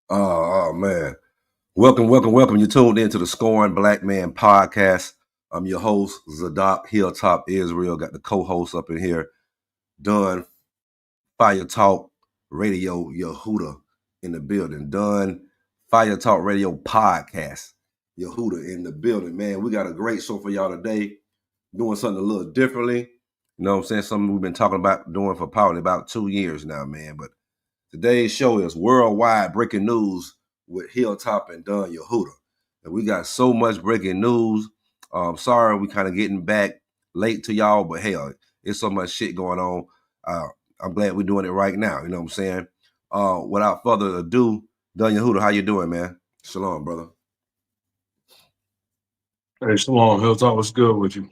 Oh man. Welcome. You tuned into the Scoring Black Man podcast. I'm your host, Zadok Hilltop Israel. Got the co-host up in here, Done Fire Talk Radio Yehudah in the building. Done Fire Talk Radio Podcast. Yehudah in the building. Man, we got a great show for y'all today. Doing something a little differently. You know what I'm saying? Something we've been talking about doing for probably about 2 years now, man. But today's show is worldwide breaking news with Hilltop and Done Yehudah. And we got so much breaking news. Sorry, we kind of getting back late to y'all, but hell, it's so much shit going on. I'm glad we're doing it right now. You know what I'm saying? Without further ado, Done Yehudah, how you doing, man? Shalom, brother. Hey, Shalom, Hilltop, what's good with you?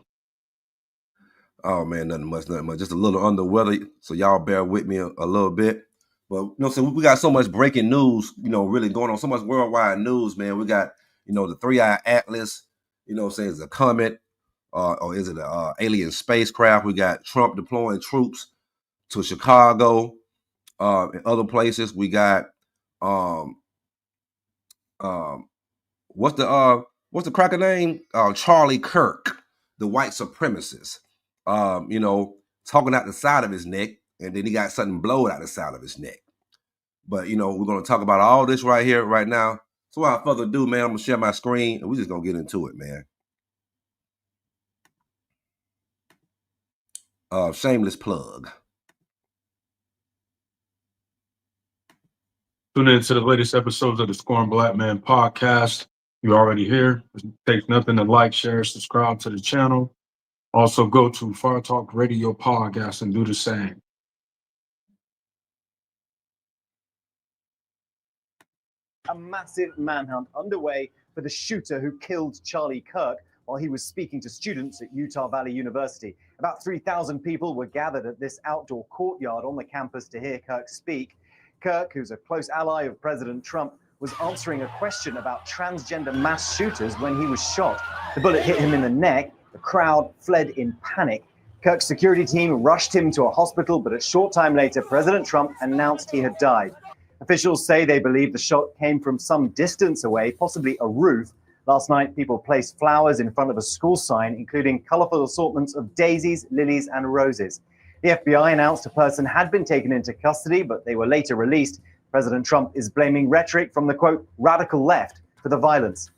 Oh man, nothing much. Just a little under weather, so y'all bear with me a little bit. But you know, so we got so much breaking news, really going on, so much worldwide news, man. We got, the 3-eye Atlas, saying it's a comet, or is it a alien spacecraft? We got Trump deploying troops to Chicago, and other places. We got what's the cracker name? Charlie Kirk, the white supremacist. Talking out the side of his neck, and then he got something blowed out the side of his neck. But, we're going to talk about all this right here, right now. So without further ado, man, I'm going to share my screen, and we're just going to get into it, man. Shameless plug. Tune in to the latest episodes of the Scoring Black Man podcast. You're already here. It takes nothing to like, share, subscribe to the channel. Also, go to Fire Talk Radio Podcast and do the same. A massive manhunt underway for the shooter who killed Charlie Kirk while he was speaking to students at Utah Valley University. About 3,000 people were gathered at this outdoor courtyard on the campus to hear Kirk speak. Kirk, who's a close ally of President Trump, was answering a question about transgender mass shooters when he was shot. The bullet hit him in the neck. The crowd fled in panic. Kirk's security team rushed him to a hospital, but a short time later, President Trump announced he had died. Officials say they believe the shot came from some distance away, possibly a roof. Last night, people placed flowers in front of a school sign, including colorful assortments of daisies, lilies, and roses. The FBI announced a person had been taken into custody, but they were later released. President Trump is blaming rhetoric from the, quote, radical left for the violence.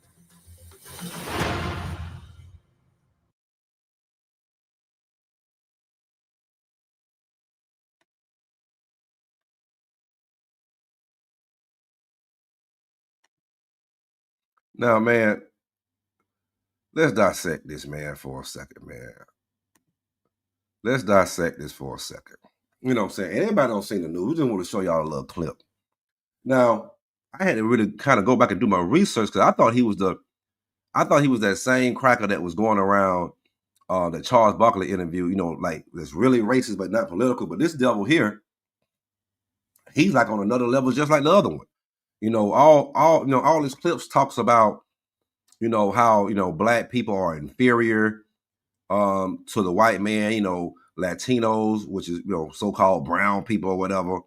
Now, man, let's dissect this, man, for a second, man. Let's dissect this for a second. You know what I'm saying? Anybody don't see the news, we just want to show y'all a little clip. Now, I had to really kind of go back and do my research because I thought he was that same cracker that was going around the Charles Barkley interview, like that's really racist but not political. But this devil here, he's like on another level, just like the other one. All his clips talks about, how, black people are inferior to the white man, Latinos, which is, so-called brown people or whatever,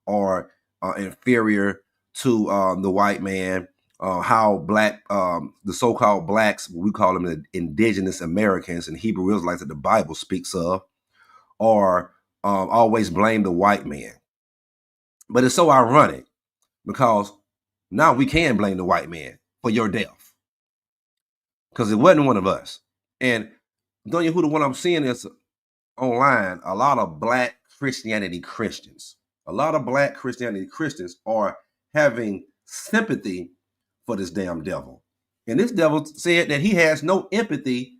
are inferior to the white man. How black, the so-called blacks, we call them the indigenous Americans and Hebrew Israelites that the Bible speaks of, are always blame the white man. But it's so ironic because now we can blame the white man for your death because it wasn't one of us. And don't you who the one I'm seeing is online, a lot of black Christianity Christians. A lot of black Christianity Christians are having sympathy for this damn devil. And this devil said that he has no empathy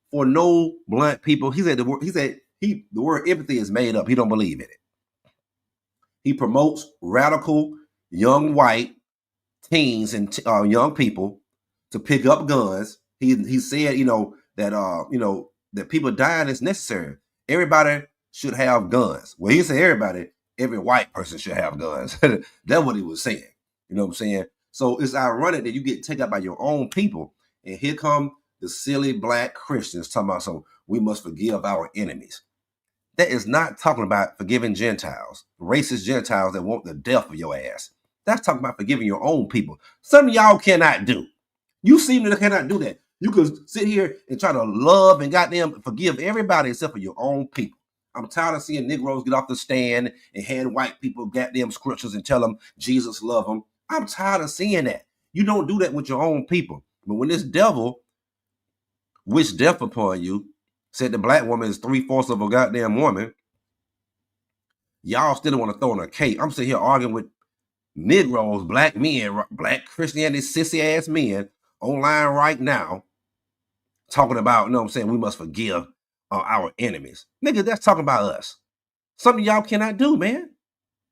for no black people. He said the word empathy is made up. He don't believe in it. He promotes radical young white teens and young people to pick up guns. He said, that people dying is necessary. Everybody should have guns. Well, he said every white person should have guns. That's what he was saying. You know what I'm saying? So it's ironic that you get taken up by your own people. And here come the silly black Christians talking about, so we must forgive our enemies. That is not talking about forgiving Gentiles, racist Gentiles that want the death of your ass. That's talking about forgiving your own people. Some of y'all cannot do. You seem to cannot do that. You could sit here and try to love and goddamn forgive everybody except for your own people. I'm tired of seeing Negroes get off the stand and hand white people goddamn scriptures and tell them Jesus love them. I'm tired of seeing that. You don't do that with your own people. But when this devil wished death upon you, said the black woman is 3/4 of a goddamn woman, y'all still want to throw in a cake. I'm sitting here arguing with Negroes, black men, black Christianity, sissy ass men online right now, talking about, you know what I'm saying, we must forgive our enemies. Nigga, that's talking about us. Something y'all cannot do, man.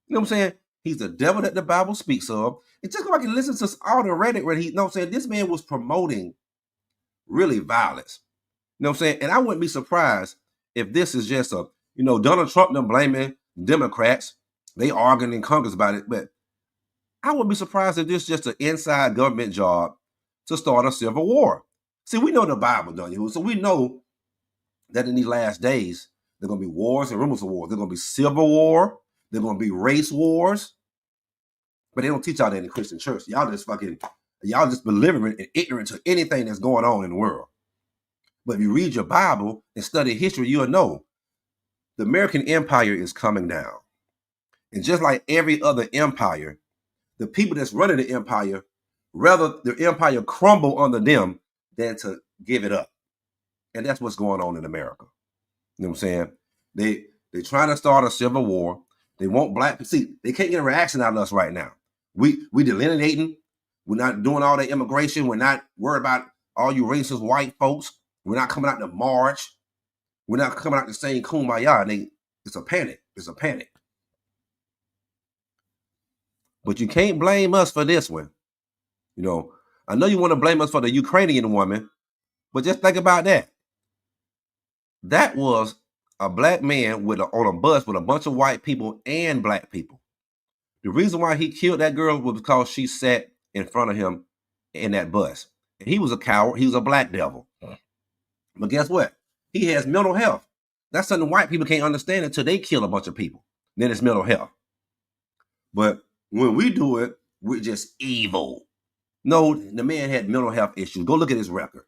You know what I'm saying? He's the devil that the Bible speaks of. It's just like you listen to all the rhetoric where you know what I'm saying, this man was promoting really violence. You know what I'm saying? And I wouldn't be surprised if this is just a, you know, Donald Trump them blaming Democrats. They arguing in Congress about it, but I wouldn't be surprised if this is just an inside government job to start a civil war. See, we know the Bible, don't you? So we know that in these last days, there are going to be wars and rumors of wars. There's going to be civil war. There's going to be race wars. But they don't teach y'all that in the Christian church. Y'all just belligerent and ignorant to anything that's going on in the world. But if you read your Bible and study history, you'll know the American empire is coming down. And just like every other empire, the people that's running the empire, rather the empire crumble under them than to give it up. And that's what's going on in America. You know what I'm saying? They're trying to start a civil war. They want black people. See, they can't get a reaction out of us right now. We delineating. We're not doing all that immigration. We're not worried about all you racist white folks. We're not coming out to march. We're not coming out to saying kumbaya. It's a panic. It's a panic. But you can't blame us for this one. You know, I know you want to blame us for the Ukrainian woman, but just think about that. That was a black man on a bus with a bunch of white people and black people. The reason why he killed that girl was because she sat in front of him in that bus. And he was a coward. He was a black devil. But guess what? He has mental health. That's something white people can't understand until they kill a bunch of people. Then it's mental health. But when we do it, we're just evil. No, the man had mental health issues. Go look at his record.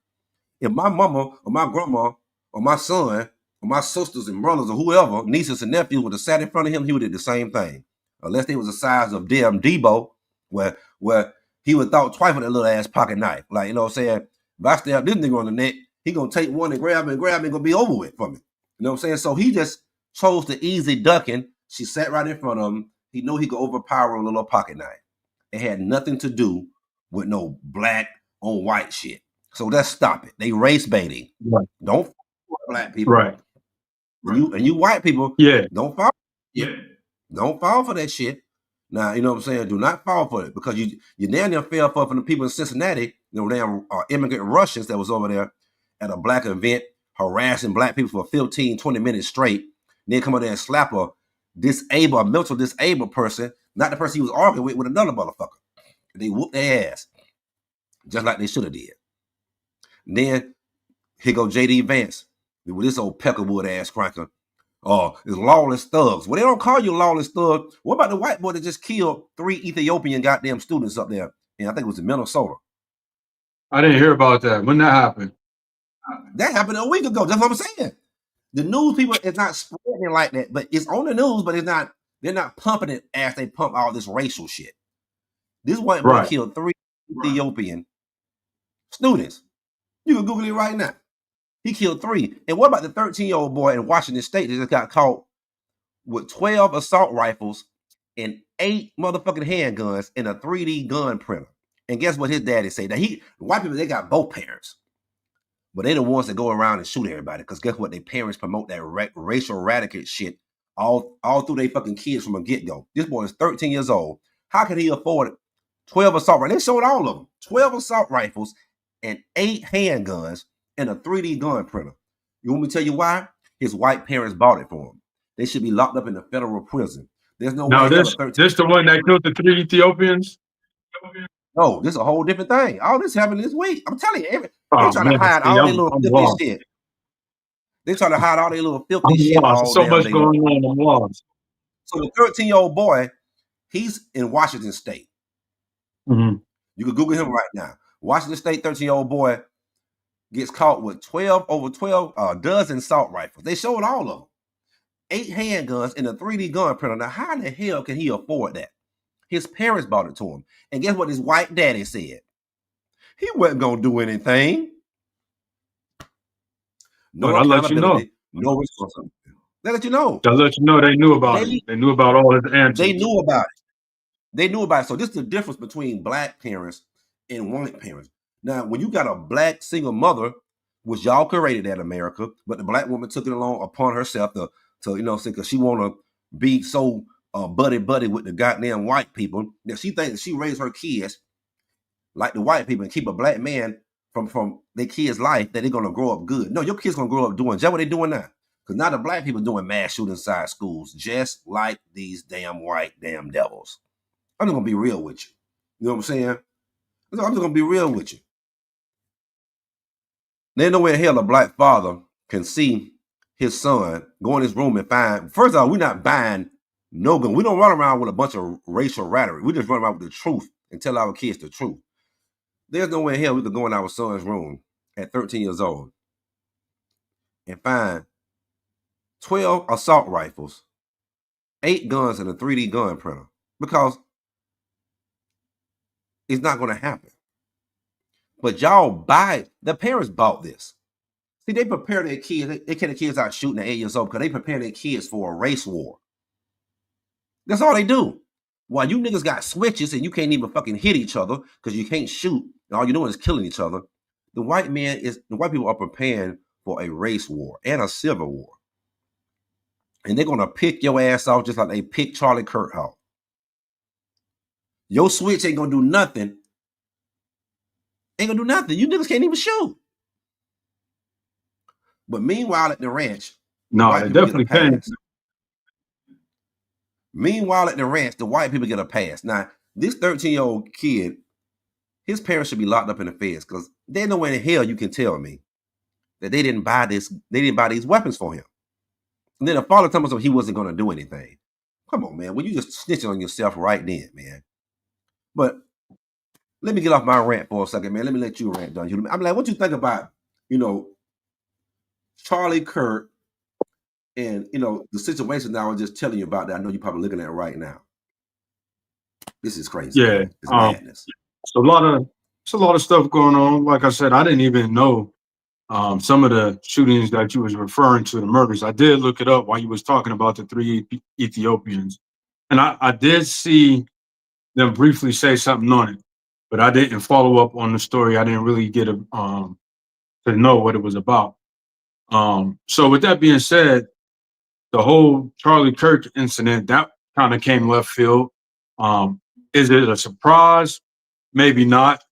If my mama or my grandma or my son or my sisters and brothers or whoever, nieces and nephews would have sat in front of him, he would have did the same thing. Unless they was the size of damn Debo, where he would have thought twice with that little ass pocket knife. Like, you know what I'm saying? If I stab this nigga on the neck, he gonna take one and grab me and gonna be over with for me. You know what I'm saying? So he just chose the easy ducking. She sat right in front of him. He knew he could overpower a little pocket knife. It had nothing to do with no black on white shit. So let's stop it. They race baiting. Right. Don't fall for black people. Right. And you white people, don't fall. Yeah. Don't fall for that shit. Now, you know what I'm saying? Do not fall for it, because you damn near fell for the people in Cincinnati, you know, damn immigrant Russians that was over there at a black event harassing black people for 15, 20 minutes straight. And then come over there and slap a mental disabled person, not the person he was arguing with another motherfucker. They whooped their ass, just like they should have did. And then here go J.D. Vance with this old Peckerwood ass cranker. It's lawless thugs. Well, they don't call you lawless thug. What about the white boy that just killed 3 Ethiopian goddamn students up there? And I think it was in Minnesota. I didn't hear about that. When that happened? That happened a week ago. That's what I'm saying. The news people is not spreading it like that, but it's on the news, but they're not pumping it as they pump all this racial shit. This white boy killed 3 Ethiopian students. You can Google it right now. He killed 3. And what about the 13-year-old boy in Washington State that just got caught with 12 assault rifles and 8 motherfucking handguns and a 3D gun printer? And guess what his daddy say? Now white people, they got both parents, but they the ones that go around and shoot everybody, because guess what? Their parents promote that racial radical shit all through their fucking kids from a get-go. This boy is 13 years old. How can he afford 12 assault rifles? They showed all of them. 12 assault rifles and 8 handguns and a 3D gun printer. You want me to tell you why? His white parents bought it for him. They should be locked up in a federal prison. There's no way. This the one that killed the 3 Ethiopians? No, this is a whole different thing. All this happened this week. I'm telling you, they try to hide all their little filthy shit. They try to hide all their little filthy shit. So much going on. I'm lost. So the 13-year-old boy, he's in Washington State. Mm-hmm. You can Google him right now. Washington State 13-year-old boy gets caught with over 12 dozen assault rifles. They showed all of them. 8 handguns and a 3D gun printer. Now, how the hell can he afford that? His parents bought it to him. And guess what his white daddy said? He wasn't going to do anything. No accountability, no responsibility. They let you know. They let you know they knew about it. They knew about all his answers. They knew about it. They knew about it. So this is the difference between black parents and white parents. Now, when you got a black single mother, which y'all created that America, but the black woman took it along upon herself to because she want to be so buddy with the goddamn white people that she thinks that she raised her kids like the white people and keep a black man from their kids' life, that they're going to grow up good. No, your kids going to grow up doing just what they're doing now. Because now the black people doing mass shootings inside schools, just like these damn white damn devils. I'm just going to be real with you. You know what I'm saying? I'm just going to be real with you. There's no way in hell a black father can see his son go in his room and find, first of all, we're not buying no gun. We don't run around with a bunch of racial rhetoric. We just run around with the truth and tell our kids the truth. There's no way in hell we could go in our son's room at 13 years old and find 12 assault rifles, 8 guns, and a 3D gun printer, because it's not going to happen. But y'all buy it. The parents bought this. See, they prepare their kids. They get the kids out shooting at 8 years old because they prepare their kids for a race war. That's all they do. While you niggas got switches and you can't even fucking hit each other because you can't shoot, and all you're doing is killing each other, the white people are preparing for a race war and a civil war. And they're gonna pick your ass off just like they picked Charlie Kirk off. Your switch ain't gonna do nothing. Ain't gonna do nothing. You niggas can't even shoot. But meanwhile at the ranch, no, they definitely can't. Meanwhile at the ranch, the white people get a pass. Now, this 13-year-old kid, his parents should be locked up in the feds because there's no way in hell you can tell me that they didn't buy these weapons for him. And then the father told him he wasn't going to do anything. Come on, man. Well, you just snitching on yourself right then, man. But let me get off my rant for a second, man. Let me let you rant, Don. I'm like, what you think about, Charlie Kirk and, the situation that I was just telling you about that I know you're probably looking at right now. This is crazy. Yeah. Man. It's madness. It's a lot of stuff going on. Like I said, I didn't even know some of the shootings that you was referring to, the murders. I did look it up while you was talking about the 3 Ethiopians. And I did see them briefly say something on it, but I didn't follow up on the story. I didn't really get to know what it was about. So with that being said, the whole Charlie Kirk incident, that kind of came left field. Is it a surprise? Maybe not.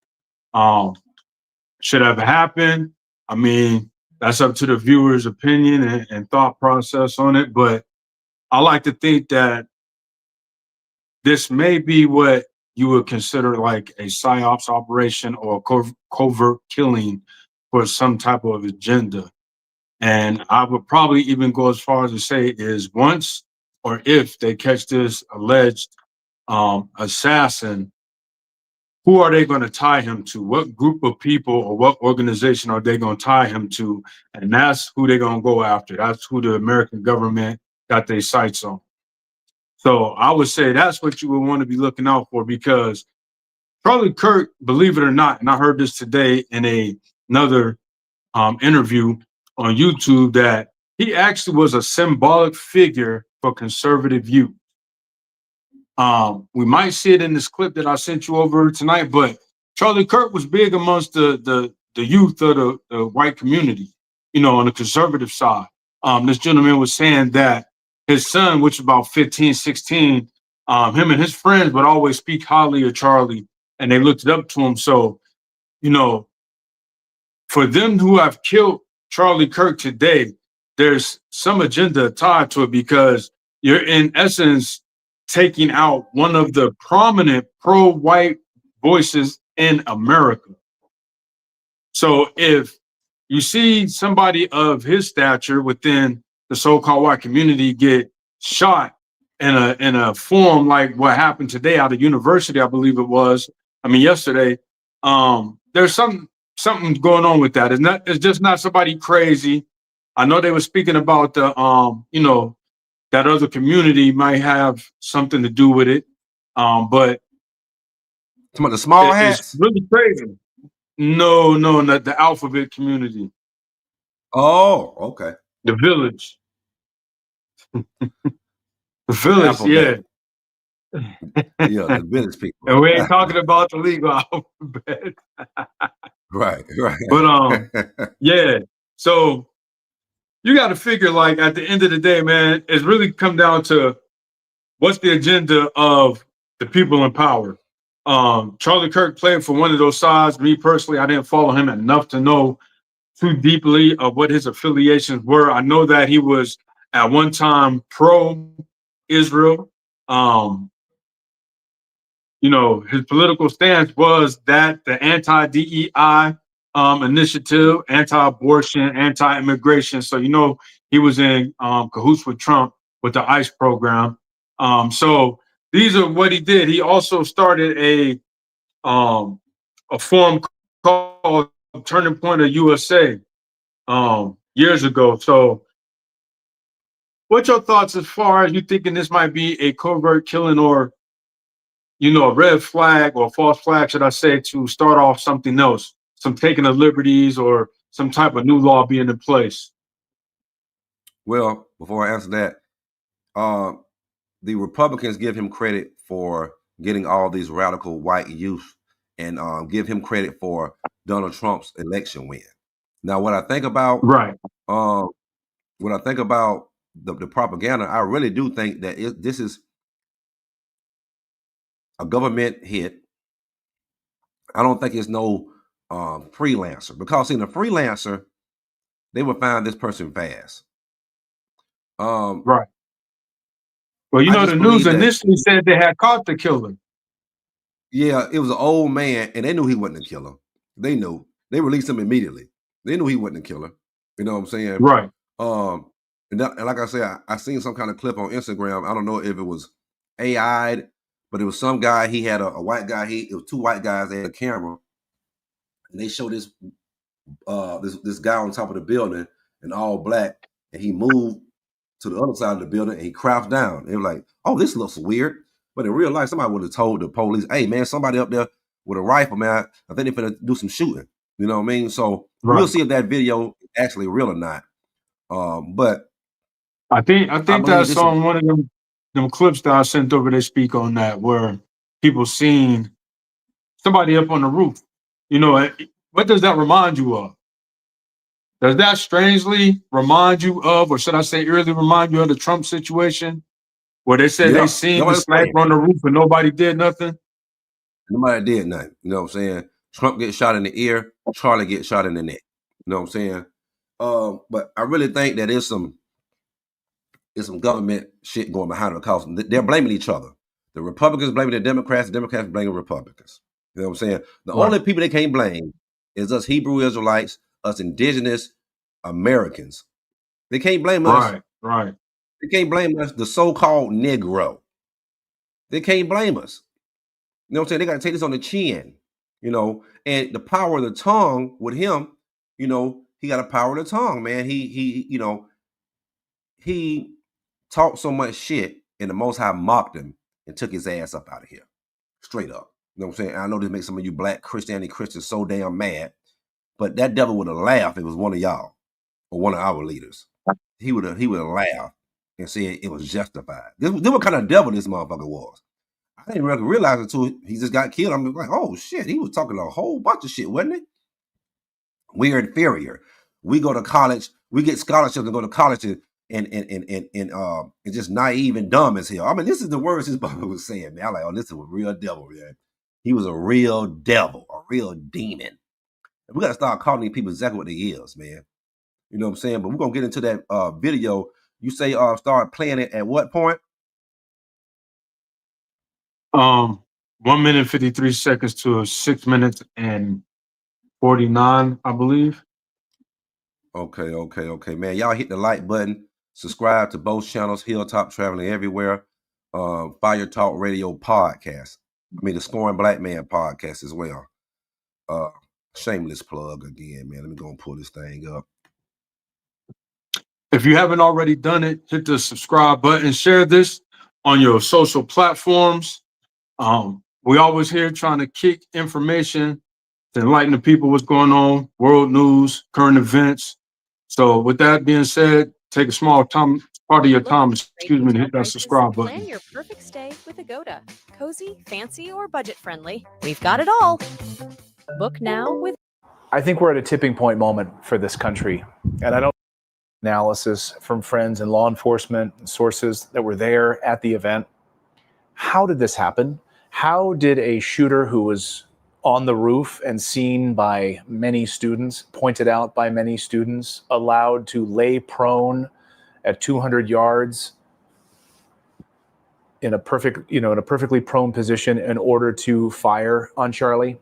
Should have happened. I mean, that's up to the viewer's opinion and thought process on it. But I like to think that this may be what you would consider like a psyops operation or a covert killing for some type of agenda. And I would probably even go as far as to say is once or if they catch this alleged assassin, who are they going to tie him to? What group of people or what organization are they going to tie him to? And that's who they're going to go after. That's who the American government got their sights on. So I would say that's what you would want to be looking out for, because Charlie Kirk, believe it or not, and I heard this today in another interview on YouTube, that he actually was a symbolic figure for conservative youth. We might see it in this clip that I sent you over tonight, but Charlie Kirk was big amongst the youth of the white community, on the conservative side. This gentleman was saying that his son, which was about 15, 16, him and his friends would always speak highly of Charlie, and they looked it up to him. So, for them who have killed Charlie Kirk today, there's some agenda tied to it, because you're in essence taking out one of the prominent pro-white voices in America. So if you see somebody of his stature within the so-called white community get shot in a form like what happened today out of university, I believe it was, yesterday. There's something going on with that. It's just not somebody crazy. I know they were speaking about the that other community might have something to do with it. But Some of the small it's hats. really crazy. No, not the alphabet community. Oh, okay. The village. The village, yeah. Yeah, the village people. And we ain't talking about the legal alphabet. Right. But yeah. So you got to figure, like, at the end of the day, man, it's really come down to what's the agenda of the people in power. Charlie Kirk played for one of those sides. Me personally, I didn't follow him enough to know too deeply of what his affiliations were. I know that he was at one time pro-Israel. His political stance was that the anti-DEI initiative, anti-abortion, anti-immigration. So, he was in cahoots with Trump with the ICE program. So these are what he did. He also started a forum called Turning Point of USA years ago. So what's your thoughts as far as you thinking this might be a covert killing or a red flag or false flag, should I say, to start off something else, some taking of liberties or some type of new law being in place? Well, before I answer that, the Republicans give him credit for getting all these radical white youth and give him credit for Donald Trump's election win. Now, what I think about Right. when I think about the propaganda, I really do think that this is a government hit. I don't think it's no freelancer, because in a freelancer, they would find this person fast. Right. Well, I just the news believe that, initially said they had caught the killer. yeah, it was an old man, and they knew he wasn't a killer. They knew. They released him immediately. They knew he wasn't a killer. You know what I'm saying? Right. And like I said, I seen some kind of clip on Instagram. I don't know if it was AI'd, but it was some guy. He had a white guy. It was two white guys. They had a camera, and they showed this this guy on top of the building in all black, and he moved to the other side of the building and he crouched down. They were like, "Oh, this looks weird," but in real life, somebody would have told the police, "Hey, man, somebody up there with a rifle, man. I think they're gonna do some shooting." You know what I mean? So we'll Right. see if that video is actually real or not. But I think believe that's this is, on one of them clips that I sent over. They speak on that where people seen somebody up on the roof. What does that remind you of? Does that strangely remind you of, or should I say, eerily remind you of the Trump situation, where they said they yeah, seen the nobody was playing. sniper on the roof and nobody did nothing? Nobody did nothing. You know what I'm saying? Trump gets shot in the ear, Charlie gets shot in the neck. You know what I'm saying? But I really think that there's some government shit going behind it, because they're blaming each other. The Republicans blaming the Democrats blaming Republicans. You know what I'm saying? The Right. only people they can't blame is us Hebrew Israelites, us indigenous Americans. They can't blame us. Right. They can't blame us, the so-called Negro. They can't blame us. You know what I'm saying? They got to take this on the chin, and the power of the tongue with him, he got a power of the tongue, man. He talked so much shit, and the Most High mocked him and took his ass up out of here. Straight up. You know what I'm saying? I know this makes some of you black Christianity Christians so damn mad, but that devil would have laughed if it was one of y'all or one of our leaders. He would have laughed and said it was justified. This what kind of devil this motherfucker was. I didn't really realize it until he just got killed. I'm like, oh shit, he was talking a whole bunch of shit, wasn't he? We're inferior. We go to college, we get scholarships and go to college and just naive and dumb as hell. I mean, this is the words his brother was saying, man. I'm like, oh, this is a real devil, man. He was a real devil, a real demon. And we got to start calling these people exactly what they is, man. You know what I'm saying? But we're gonna get into that video. You say start playing it at what point? 1 minute 53 seconds to 6 minutes and 49, I believe. Okay, man. Y'all hit the like button. Subscribe to both channels, Hilltop Traveling Everywhere, Fire Talk Radio Podcast. the Scoring Black Man podcast as well. Shameless plug again, man. Let me go and pull this thing up. If you haven't already done it, hit the subscribe button, share this on your social platforms. We always here trying to kick information to enlighten the people what's going on, world news, current events. So with that being said, take a small part of your time, and hit that subscribe button. Plan your perfect stay with Yehudah. Cozy, fancy, or budget-friendly, we've got it all. Book now with... I think we're at a tipping point moment for this country. And I don't analysis from friends and law enforcement and sources that were there at the event. How did this happen? How did a shooter who was on the roof and seen by many students, pointed out by many students, allowed to lay prone at 200 yards in a perfectly prone position in order to fire on Charlie?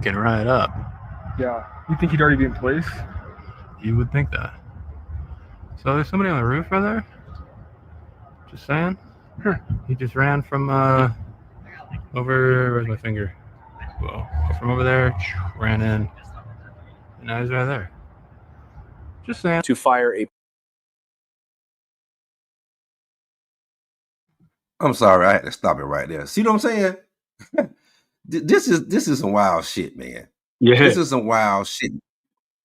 Get right up. Yeah. You think he'd already be in place? You would think that. So there's somebody on the roof right there? Just saying. He just ran from over, where's my finger? Whoa. From over there, ran in. And now he's right there. Just saying. To fire a... I'm sorry, I had to stop it right there. See what I'm saying? This is some wild shit, man. Yeah. This is some wild shit. You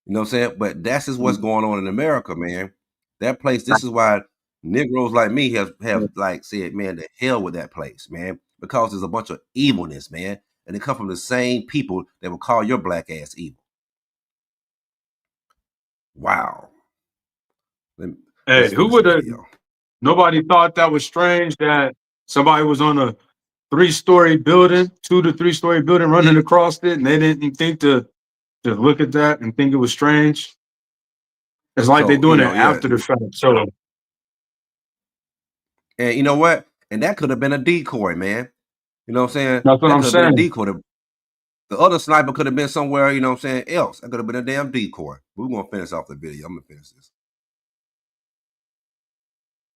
know what I'm saying? But that's just what's going on in America, man. That place, this is why Negroes like me have like said, man, the hell with that place, man. Because there's a bunch of evilness, man. And they come from the same people that will call your black ass evil. Wow. Hey, who would have... Nobody thought that was strange that somebody was on a 3-story building, 2 to 3-story building running across it, and they didn't think to look at that and think it was strange. It's like they're doing it after the fact. So, and you know what? And that could have been a decoy, man. You know what I'm saying? That's what I'm saying. A decoy. The other sniper could have been somewhere, you know what I'm saying, else. That could have been a damn decoy. We're going to finish off the video. I'm going to finish this.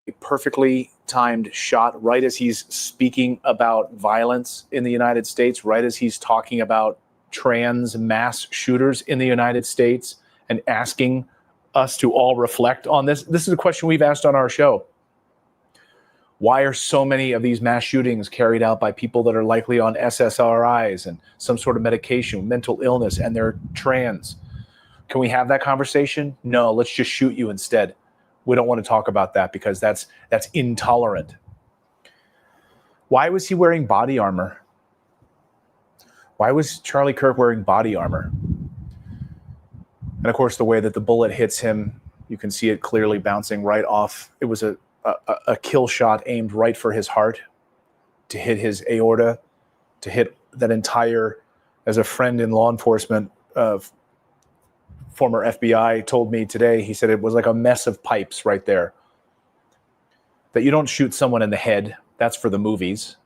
A perfectly timed shot right as he's speaking about violence in the United States, right as he's talking about trans mass shooters in the United States and asking us to all reflect on this. This is a question we've asked on our show. Why are so many of these mass shootings carried out by people that are likely on SSRIs and some sort of medication, mental illness, and they're trans? Can we have that conversation? No, let's just shoot you instead. We don't want to talk about that because that's intolerant. Why was he wearing body armor? Why was Charlie Kirk wearing body armor? And of course, the way that the bullet hits him, you can see it clearly bouncing right off. It was a kill shot aimed right for his heart, to hit his aorta, to hit that entire, as a friend in law enforcement, former FBI told me today, he said it was like a mess of pipes right there. That you don't shoot someone in the head, that's for the movies.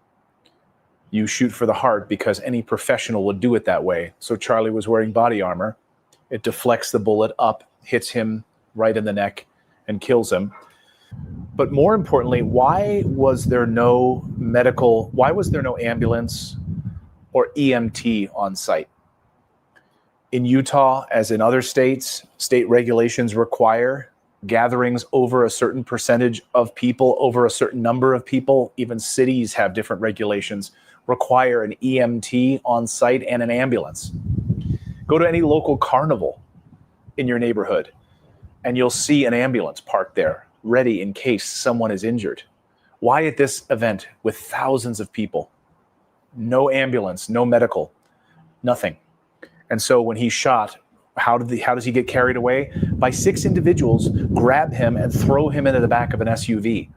You shoot for the heart because any professional would do it that way. So Charlie was wearing body armor. It deflects the bullet up, hits him right in the neck, and kills him. But more importantly, why was there no ambulance or EMT on site? In Utah, as in other states, state regulations require gatherings over a certain percentage of people, over a certain number of people. Even cities have different regulations, require an EMT on site and an ambulance. Go to any local carnival in your neighborhood, and you'll see an ambulance parked there, ready in case someone is injured. Why at this event with thousands of people? No ambulance, no medical, nothing. And so when he's shot, how does he get carried away? By 6 individuals grab him and throw him into the back of an SUV.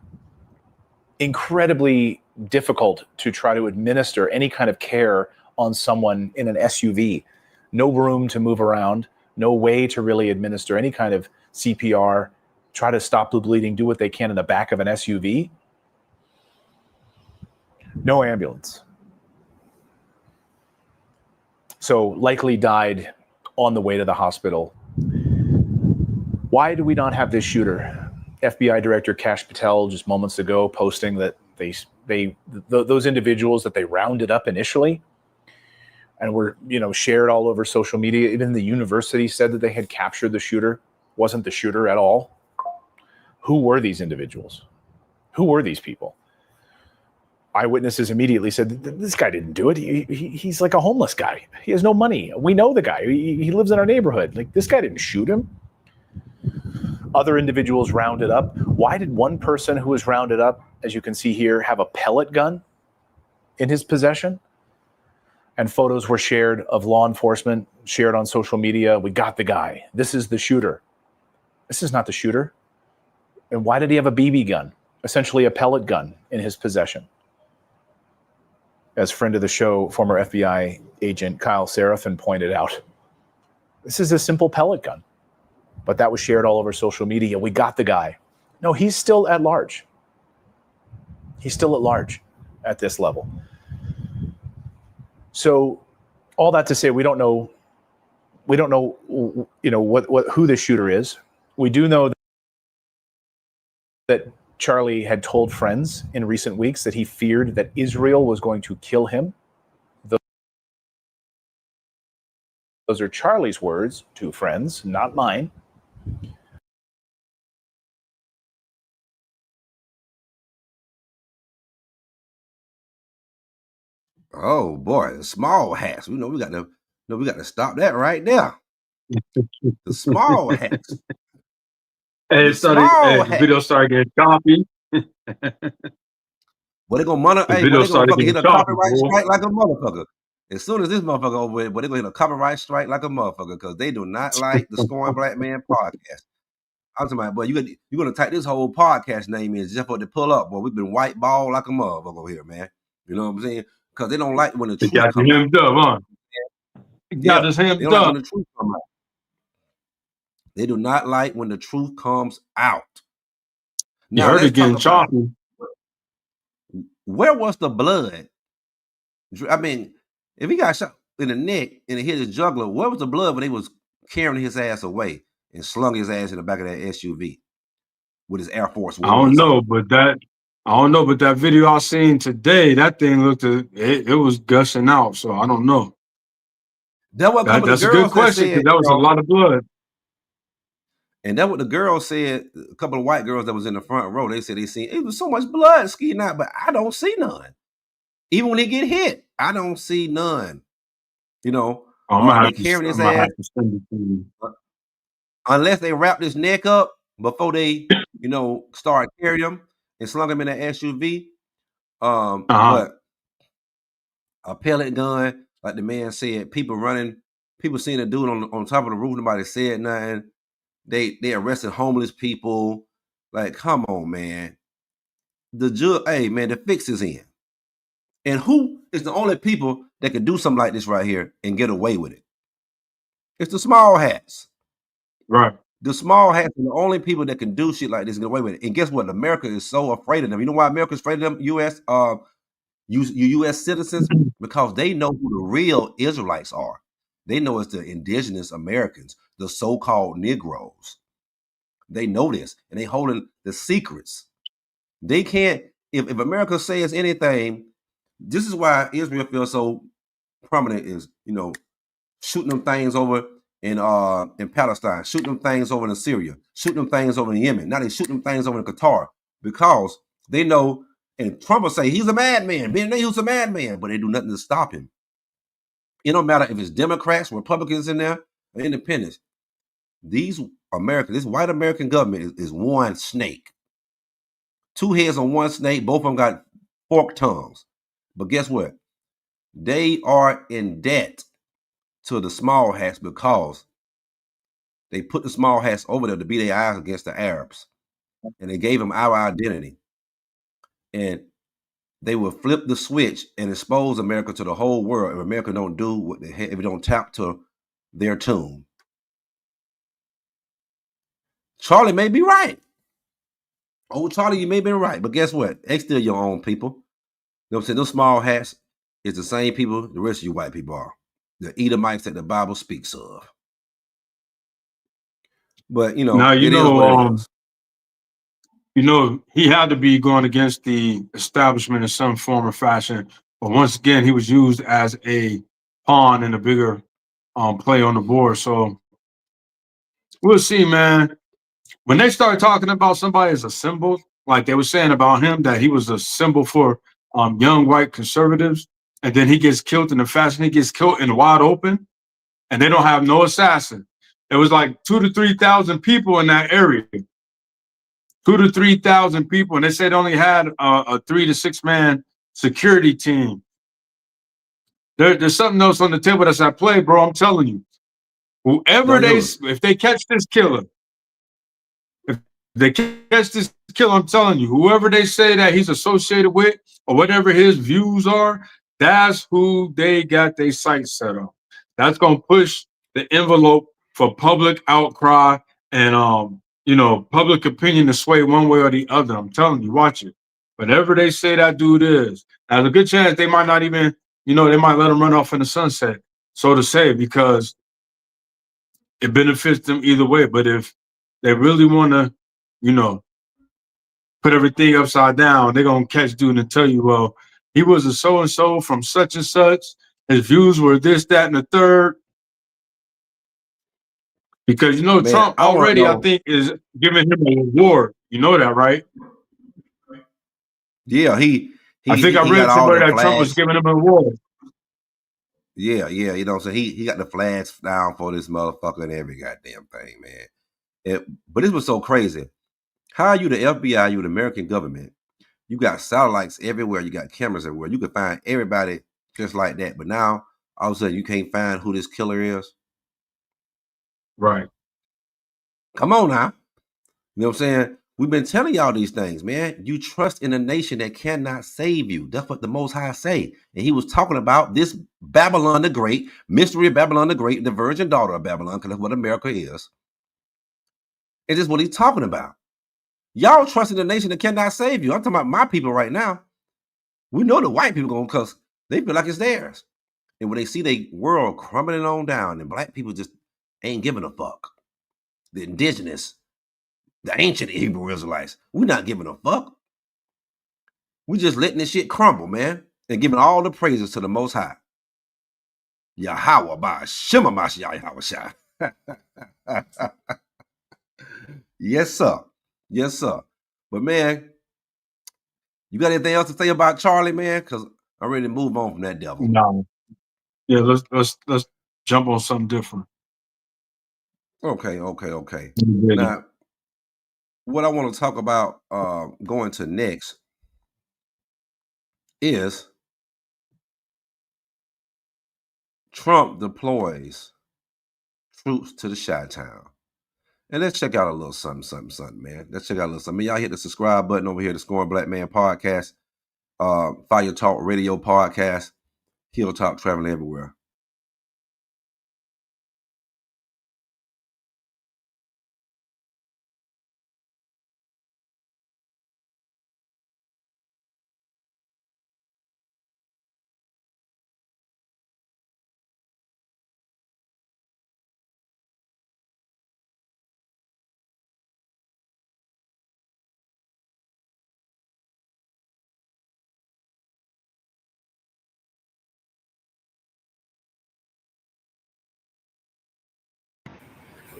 Incredibly difficult to try to administer any kind of care on someone in an SUV. No room to move around, no way to really administer any kind of CPR, try to stop the bleeding, do what they can in the back of an SUV. No ambulance. So likely died on the way to the hospital. Why do we not have this shooter? FBI Director Kash Patel just moments ago posting that Those individuals that they rounded up initially and were, shared all over social media. Even the university said that they had captured the shooter, wasn't the shooter at all. Who were these individuals? Who were these people? Eyewitnesses immediately said, this guy didn't do it. He's like a homeless guy. He has no money. We know the guy. He lives in our neighborhood. Like, this guy didn't shoot him. Other individuals rounded up. Why did one person who was rounded up, as you can see here, have a pellet gun in his possession? And photos were shared of law enforcement, shared on social media. We got the guy. This is the shooter. This is not the shooter. And why did he have a BB gun, essentially a pellet gun, in his possession? As friend of the show, former FBI agent Kyle Seraphin pointed out, this is a simple pellet gun. But that was shared all over social media. We got the guy. No, he's still at large. He's still at large at this level. So all that to say, we don't know, who the shooter is. We do know that Charlie had told friends in recent weeks that he feared that Israel was going to kill him. Those are Charlie's words to friends, not mine. Oh boy, the small hats. We got to stop that right there. The small hats. Hey, the video started getting choppy. Well, they're gonna monitor. Hey, video they're gonna started fucking hit getting a choppy, copyright boy. strike like a motherfucker. As soon as this motherfucker over with, but they're gonna hit a copyright strike like a motherfucker because they do not like the Scoring Black Man podcast. I'm talking about, boy, you're gonna type this whole podcast name in just for it to pull up. Boy, we've been white ball like a motherfucker over here, man. You know what I'm saying? Because they don't like when the truth Got comes out. hemmed up, huh? Got us They hemmed don't like up. when the truth comes out. They do not like when the truth comes out. You Now heard let's it getting talk about choppy. where was the blood? I mean, if he got shot in the neck and it hit his jugular, where was the blood when they was carrying his ass away and slung his ass in the back of that SUV with his Air Force One? I don't know, but that video I seen today, that thing looked, it was gushing out. So I don't know. That's a good question because that was a lot of blood. And that's what the girls said. A couple of white girls that was in the front row, they said they seen it was so much blood skiing out, but I don't see none. Even when he get hit, I don't see none. You know, they carrying his ass. Unless they wrapped his neck up before they, start carrying him and slung him in an SUV. But a pellet gun, like the man said, people seeing a dude on top of the roof, nobody said nothing. They arrested homeless people. Like, come on, man. The fix is in. And who is the only people that can do something like this right here and get away with it? It's the small hats. Right. The small hats are the only people that can do shit like this and get away with it. And guess what? America is so afraid of them. You know why America is afraid of them, U.S. citizens? Because they know who the real Israelites are. They know it's the indigenous Americans, the so-called Negroes. They know this, and they holding the secrets. They can't, if America says anything, this is why Israel feels so prominent is, shooting them things over in Palestine, shooting them things over in Syria, shooting them things over in Yemen. Now they shooting them things over in Qatar because they know, and Trump will say he's a madman, he's a madman, but they do nothing to stop him. It don't matter if it's Democrats, Republicans in there, or independents. This white American government is one snake. Two heads on one snake, both of them got forked tongues. But guess what? They are in debt to the small hats because they put the small hats over there to be their eyes against the Arabs. And they gave them our identity. And they will flip the switch and expose America to the whole world if America don't do what if it don't tap to their tune. Charlie may be right. Oh, Charlie, you may be right. But guess what? They still your own people. You know what I'm saying? Those small hats is the same people the rest of you white people are. The Edomites that the Bible speaks of. But, now, you know, he had to be going against the establishment in some form or fashion. But once again, he was used as a pawn in a bigger play on the board. So we'll see, man. When they start talking about somebody as a symbol, like they were saying about him, that he was a symbol for young white conservatives, and then he gets killed in the fashion he gets killed in the wide open, and they don't have no assassin. It was like 2,000 to 3,000 people in that area. 2,000 to 3,000 people, and they said they only had a 3 to 6 man security team. There's something else on the table that's at play, bro. I'm telling you. Whoever if they catch this killer, I'm telling you, whoever they say that he's associated with or whatever his views are, that's who they got their sights set on. That's gonna push the envelope for public outcry and you know, public opinion to sway one way or the other. I'm telling you, watch it. Whatever they say that dude is, there's a good chance they might not even, you know, they might let him run off in the sunset, so to say, because it benefits them either way. But if they really want to, you know, put everything upside down, they're going to catch dude and tell you, well, he was a so-and-so from such and such. His views were this, that, and the third. Because, you know, man, Trump already, I think, is giving him a reward. You know that, right? Yeah, I think I read somewhere that Trump was giving him a reward. Yeah, you know what I'm saying? He got the flags down for this motherfucker and every goddamn thing, man. But this was so crazy. How are you the FBI, you the American government? You got satellites everywhere, you got cameras everywhere. You can find everybody just like that. But now, all of a sudden, you can't find who this killer is? Right. Come on now. You know what I'm saying? We've been telling y'all these things, man. You trust in a nation that cannot save you. That's what the Most High say. And he was talking about this Babylon the Great, mystery of Babylon the Great, the virgin daughter of Babylon, because that's what America is. And this is what he's talking about. Y'all trust in a nation that cannot save you. I'm talking about my people right now. We know the white people going because they feel like it's theirs. And when they see the world crumbling on down and black people just ain't giving a fuck. The indigenous, the ancient Hebrew Israelites, we're not giving a fuck. We just letting this shit crumble, man, and giving all the praises to the Most High. Yahweh by Shemamash Yahweh. Yes, sir. Yes, sir. But man, you got anything else to say about Charlie, man? Because I'm ready to move on from that devil. No. Yeah, let's jump on something different. Okay. Now, what I want to talk about going to next is Trump deploys troops to the Chi-Town. And let's check out a little something, man. Let's check out a little something. Y'all hit the subscribe button over here, the Scoring Black Man Podcast, Fire Talk Radio Podcast, Hilltop Traveling Everywhere.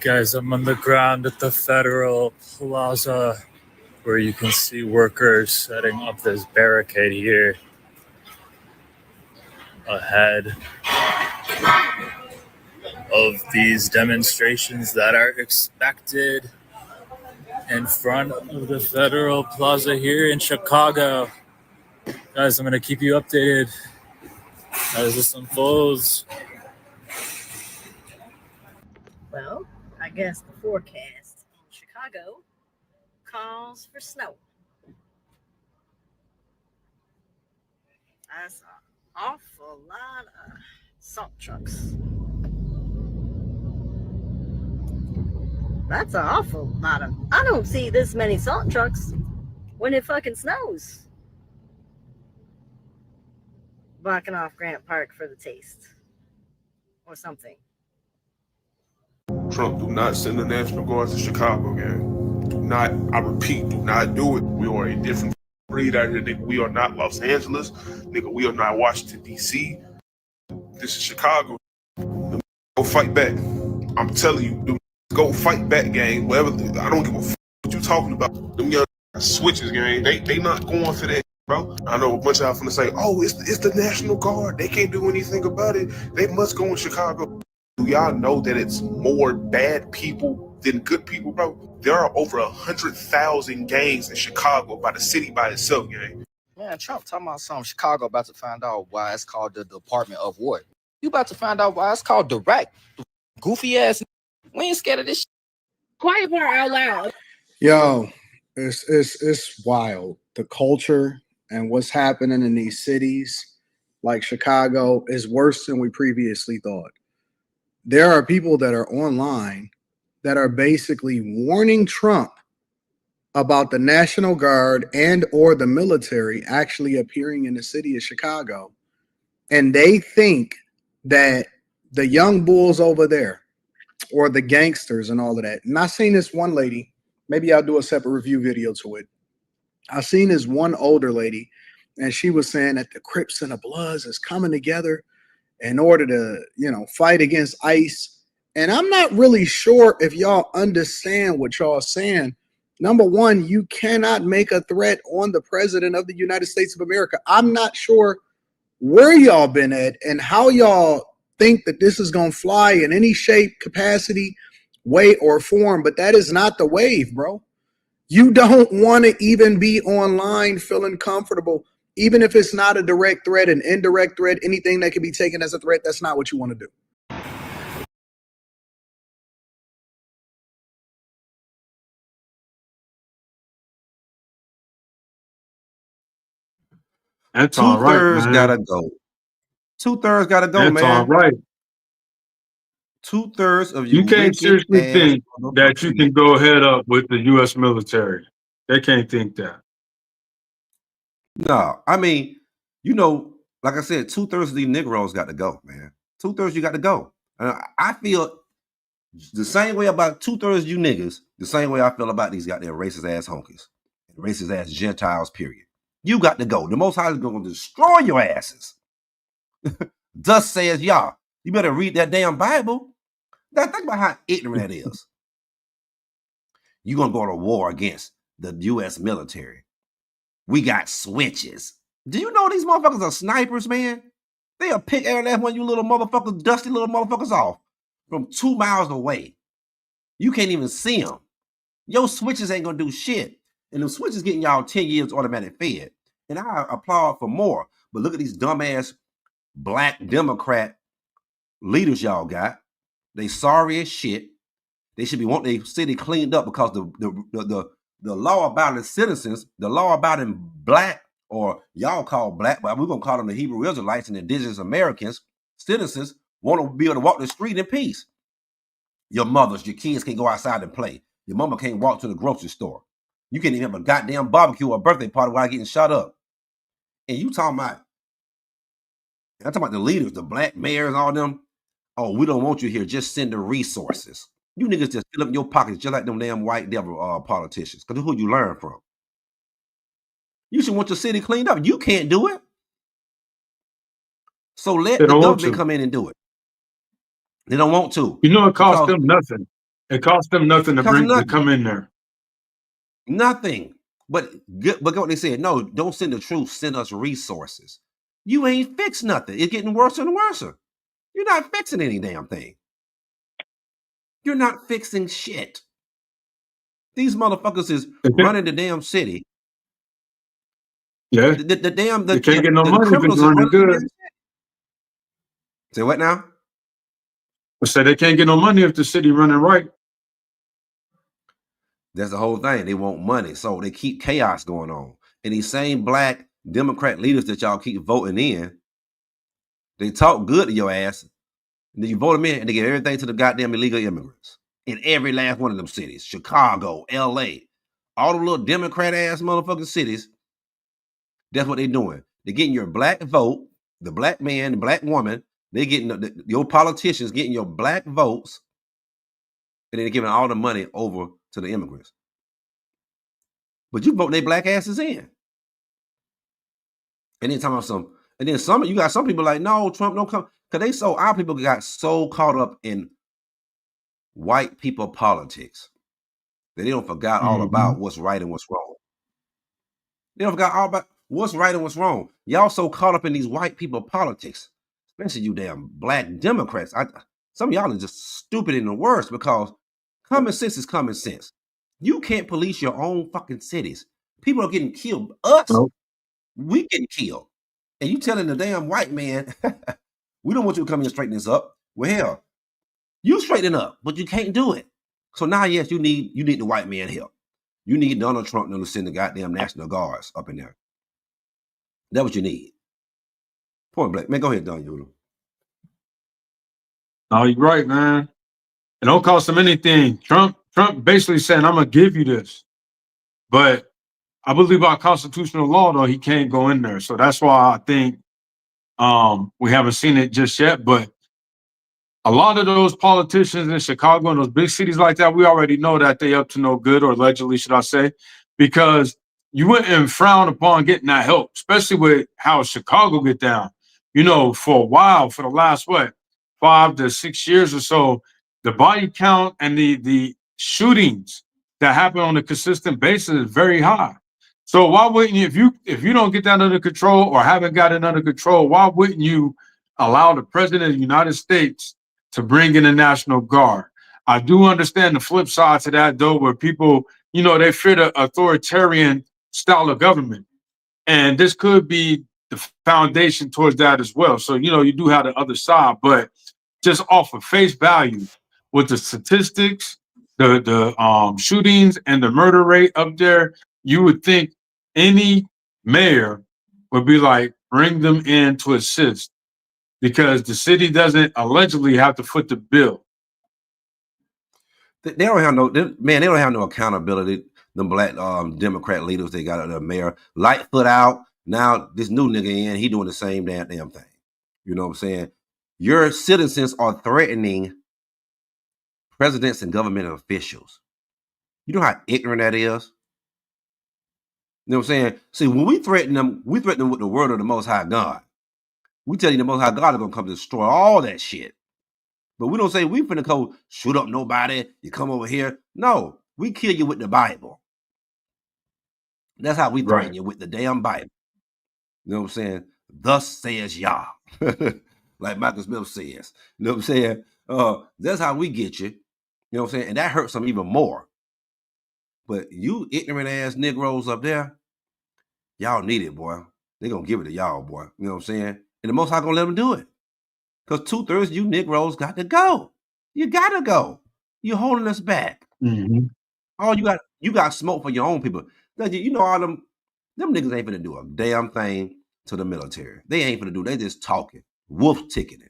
Guys, I'm on the ground at the Federal Plaza where you can see workers setting up this barricade here ahead of these demonstrations that are expected in front of the Federal Plaza here in Chicago. Guys, I'm going to keep you updated as this unfolds. Well, I guess the forecast in Chicago calls for snow. That's an awful lot of salt trucks. That's an awful lot of... I don't see this many salt trucks when it fucking snows. Blocking off Grant Park for the taste. Or something. Trump do not send the National Guard to Chicago, gang. Do not, I repeat, do not do it. We are a different breed out here, nigga. We are not Los Angeles, nigga. We are not Washington, D.C. This is Chicago. Go fight back. I'm telling you, go fight back, gang. Whatever. I don't give a fuck what you talking about. Them young switches, gang. They not going for that, bro. I know a bunch of y'all finna say, oh, it's the National Guard. They can't do anything about it. They must go in Chicago. Do y'all know that it's more bad people than good people, bro? There are over 100,000 gangs in Chicago by the city by itself, gang. Man, Trump talking about something. Chicago about to find out why it's called the Department of War. You about to find out why it's called direct. Goofy ass. We ain't scared of this shit. Quiet part out loud. Yo, it's wild. The culture and what's happening in these cities like Chicago is worse than we previously thought. There are people that are online that are basically warning Trump about the National Guard and or the military actually appearing in the city of Chicago. And they think that the young bulls over there or the gangsters and all of that. And I seen this one lady, maybe I'll do a separate review video to it. I seen this one older lady, and she was saying that the Crips and the Bloods is coming together in order to, fight against ICE. And I'm not really sure if y'all understand what y'all saying. Number one, you cannot make a threat on the president of the United States of America. I'm not sure where y'all been at and how y'all think that this is going to fly in any shape, capacity, way, or form, but that is not the wave, bro. You don't want to even be online feeling comfortable, even if it's not a direct threat, an indirect threat, anything that can be taken as a threat. That's not what you want to do. That's all right, Two-thirds man. gotta go. Two-thirds gotta go, That's man. all right. Two-thirds of you You can't wicked seriously ass think that you motherfucking can go head up with the U.S. military. They can't think that. No, I mean, like I said, two-thirds of these Negroes got to go, man. Two-thirds you got to go. I feel the same way about two-thirds of you niggas, the same way I feel about these goddamn racist ass honkies, racist ass Gentiles, period. You got to go. The Most High is going to destroy your asses. Thus says Yah. You better read that damn Bible. Now, think about how ignorant that is. You're going to go to war against the U.S. military. We got switches. Do you know these motherfuckers are snipers, man? They'll pick every last one of you little motherfuckers, dusty little motherfuckers off from 2 miles away. You can't even see them. Your switches ain't going to do shit. And the switches getting y'all 10 years automatic fed. And I applaud for more. But look at these dumbass black Democrat leaders y'all got. They sorry as shit. They should be wanting their city cleaned up because the law-abiding citizens, the law-abiding black, or y'all call black, but we're going to call them the Hebrew Israelites and indigenous Americans, citizens, want to be able to walk the street in peace. Your mothers, your kids can go outside and play. Your mama can't walk to the grocery store. You can't even have a goddamn barbecue or a birthday party without getting shot up. And you talking about, I'm talking about the leaders, the black mayors, all them. Oh, we don't want you here. Just send the resources. You niggas just fill up your pockets just like them damn white devil politicians. Because who you learn from. You should want your city cleaned up. You can't do it. So let the government come in and do it. They don't want to. It costs them nothing. It costs them nothing to come in there. Nothing. But what they said, no, don't send the troops, send us resources. You ain't fixed nothing. It's getting worse and worse. You're not fixing any damn thing. You're not fixing shit. These motherfuckers is running the damn city. Yeah. The damn they can't get no money if it's running good. Say what now? I said they can't get no money if the city running right. That's the whole thing. They want money. So they keep chaos going on. And these same black Democrat leaders that y'all keep voting in, they talk good to your ass. And then you vote them in and they give everything to the goddamn illegal immigrants. In every last one of them cities. Chicago, LA. All the little Democrat ass motherfucking cities. That's what they're doing. They're getting your black vote, the black man, the black woman. They're getting your politicians getting your black votes. And they're giving all the money over to the immigrants. but you vote their black asses in. And then talking about you got some people like, no, Trump don't come. Because our people got so caught up in white people politics that they don't forgot all about what's right and what's wrong. They don't forgot all about what's right and what's wrong. Y'all so caught up in these white people politics, especially you damn black Democrats. Some of y'all are just stupid in the worst, because common sense is common sense. You can't police your own fucking cities. People are getting killed. We getting killed. And you telling the damn white man, we don't want you to come here and straighten this up. Well, hell, you straighten up, but you can't do it. So now, yes, you need the white man help. You need Donald Trump to send the goddamn National Guards up in there. That's what you need. Point blank. Man, go ahead, Don Yehudah. No, you're right, man. It don't cost him anything. Trump basically saying, I'm gonna give you this. But I believe by constitutional law, though, he can't go in there. So that's why I think we haven't seen it just yet. But a lot of those politicians in Chicago and those big cities like that, we already know that they up to no good, or allegedly, should I say, because you wouldn't frown upon getting that help, especially with how Chicago get down. You know, for a while, for the last, 5 to 6 years or so, the body count and the shootings that happen on a consistent basis is very high. So why wouldn't you, if you don't get that under control or haven't got it under control, why wouldn't you allow the president of the United States to bring in the National Guard? I do understand the flip side to that, though, where people, you know, they fear the authoritarian style of government. And this could be the foundation towards that as well. So, you know, you do have the other side, but just off of face value with the statistics, the shootings and the murder rate up there, you would think any mayor would be like, bring them in to assist, because the city doesn't allegedly have to foot the bill. They don't have they don't have no accountability. The black Democrat leaders they got the mayor, Lightfoot out. Now this new nigga in, he doing the same damn thing. You know what I'm saying? Your citizens are threatening presidents and government officials. You know how ignorant that is? You know what I'm saying? See, when we threaten them with the word of the Most High God. We tell you the Most High God is going to come destroy all that shit. But we don't say we finna go shoot up nobody. You come over here. No, we kill you with the Bible. That's how we threaten you, with the damn Bible. You know what I'm saying? Thus says Yah. Like Michael Smith says. You know what I'm saying? That's how we get you. You know what I'm saying? And that hurts them even more. But you ignorant ass Negroes up there, y'all need it, boy. They're going to give it to y'all, boy. You know what I'm saying? And the Most High going to let them do it. Because 2/3 of you Negroes got to go. You got to go. You're holding us back. Mm-hmm. Oh, you got smoke for your own people. You know, all them niggas ain't finna do a damn thing to the military. They ain't finna do. They just talking, wolf ticketing.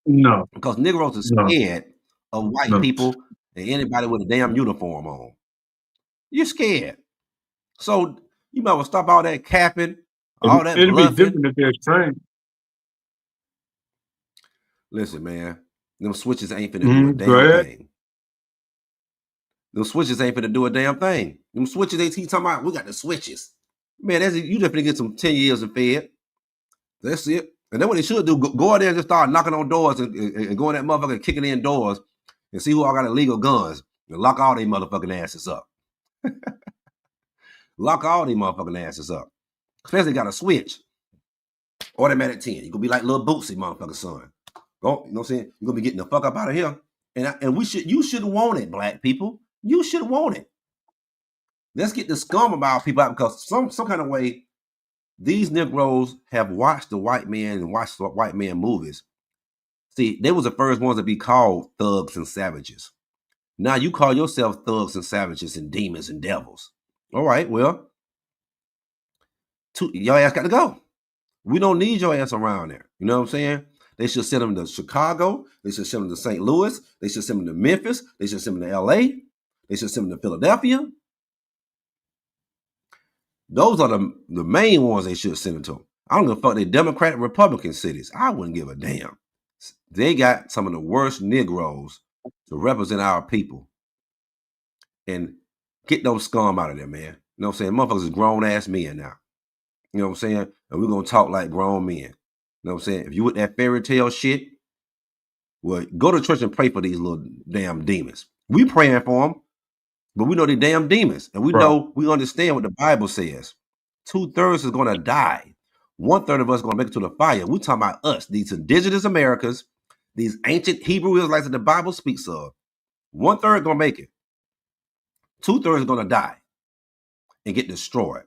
No, because Negroes are scared of white people and anybody with a damn uniform on. You're scared, so you might well stop all that capping, all that it'd bluffing. be different if they're trained. Listen, man, them switches ain't finna do a damn thing. Them switches ain't finna do a damn thing. Them switches, they keep talking about, we got the switches. Man, you just finna get some 10 years of Fed. That's it. And then what they should do, go out there and just start knocking on doors and go in that motherfucker and kicking in doors and see who all got illegal guns and lock all they motherfucking asses up. Lock all they motherfucking asses up. Especially got a switch. Automatic 10. You gonna be like little Bootsy, motherfucking son. Go, you know what I'm saying? You're gonna be getting the fuck up out of here. And you should want it, black people. You should want it. Let's get the scum about people out, because some kind of way these Negroes have watched the white man and watched the white man movies. See, they was the first ones to be called thugs and savages. Now you call yourself thugs and savages and demons and devils. All right, well, your ass got to go. We don't need your ass around there. You know what I'm saying? They should send them to Chicago. They should send them to St. Louis. They should send them to Memphis. They should send them to LA. They should send them to Philadelphia. Those are the main ones they should send them to. I don't give a fuck they Democrat and Republican cities. I wouldn't give a damn. They got some of the worst Negroes to represent our people. And get those scum out of there, man. You know what I'm saying? Motherfuckers is grown ass men now. You know what I'm saying? And we're gonna talk like grown men. You know what I'm saying? If you with that fairy tale shit, well, go to church and pray for these little damn demons. We praying for them, but we know they damn demons, and we know we understand what the Bible says. 2/3 is gonna die. 1/3 of us gonna make it to the fire. We talking about us, these indigenous Americans, these ancient Hebrew Israelites that the Bible speaks of. 1/3 gonna make it. 2/3 gonna die and get destroyed.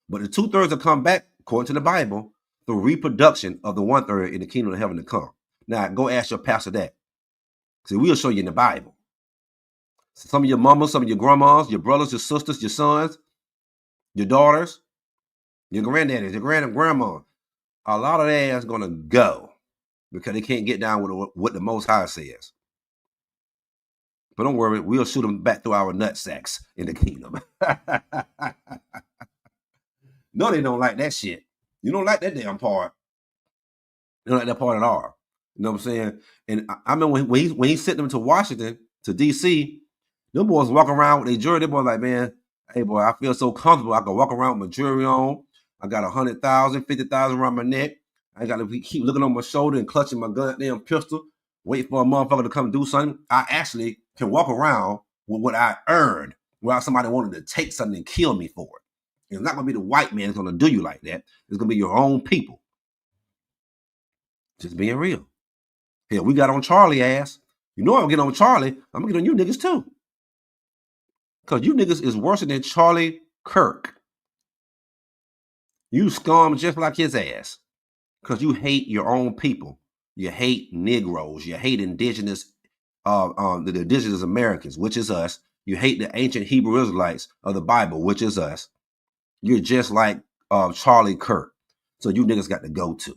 But the 2/3 will come back, according to the Bible, through reproduction of the 1/3 in the kingdom of heaven to come. Now, go ask your pastor that. See, we'll show you in the Bible. Some of your mamas, some of your grandmas, your brothers, your sisters, your sons, your daughters, your granddaddies, your grandma, a lot of that is going to go because they can't get down with what the Most High says. But don't worry, we'll shoot them back through our nut sacks in the kingdom. No, they don't like that shit. You don't like that damn part. You don't like that part at all. You know what I'm saying? And I remember when he sent them to Washington, to D.C., them boys walk around with their jewelry. Them boys like, man, hey, boy, I feel so comfortable. I can walk around with my jewelry on. I got 100,000, 50,000 around my neck. I got to keep looking on my shoulder and clutching my goddamn pistol, wait for a motherfucker to come do something. I actually can walk around with what I earned without somebody wanting to take something and kill me for it. It's not going to be the white man that's going to do you like that. It's going to be your own people. Just being real. Hell, we got on Charlie ass. You know I'm going to get on Charlie. I'm going to get on you niggas too. Because you niggas is worse than Charlie Kirk. You scum just like his ass. Because you hate your own people. You hate Negroes. You hate indigenous, the indigenous Americans, which is us. You hate the ancient Hebrew Israelites of the Bible, which is us. You're just like Charlie Kirk. So you niggas got to go to.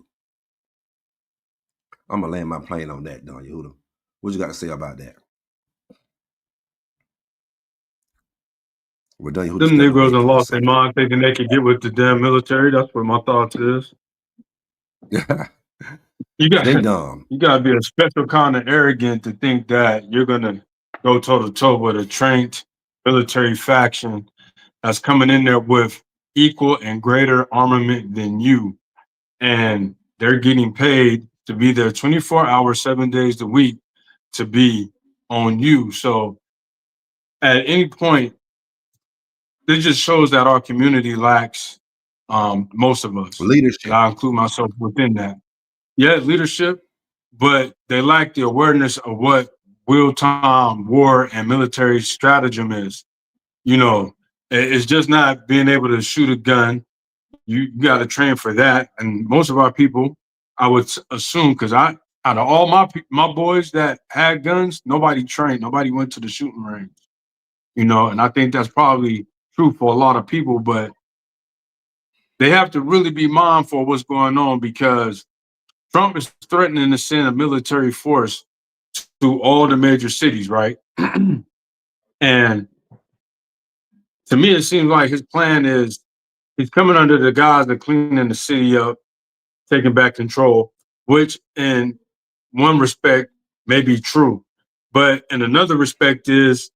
I'm going to land my plane on that, Don Yehudah. What you got to say about that? We're done. Them Negroes have lost their mind thinking they could get with the damn military. That's what my thoughts is. You got to be a special kind of arrogant to think that you're going to go toe-to-toe with a trained military faction that's coming in there with equal and greater armament than you. And they're getting paid to be there 24 hours, 7 days a week to be on you. So at any point, it just shows that our community lacks most of us. Leadership. I include myself within that. Yeah, leadership, but they lack the awareness of what real-time war and military stratagem is. You know, it's just not being able to shoot a gun. You got to train for that. And most of our people, I would assume, because out of all my boys that had guns, nobody trained. Nobody went to the shooting range. You know, and I think that's probably true for a lot of people, but they have to really be mindful of what's going on because Trump is threatening to send a military force to all the major cities, right? And to me, it seems like his plan is he's coming under the guise of cleaning the city up, taking back control, which in one respect may be true. But in another respect is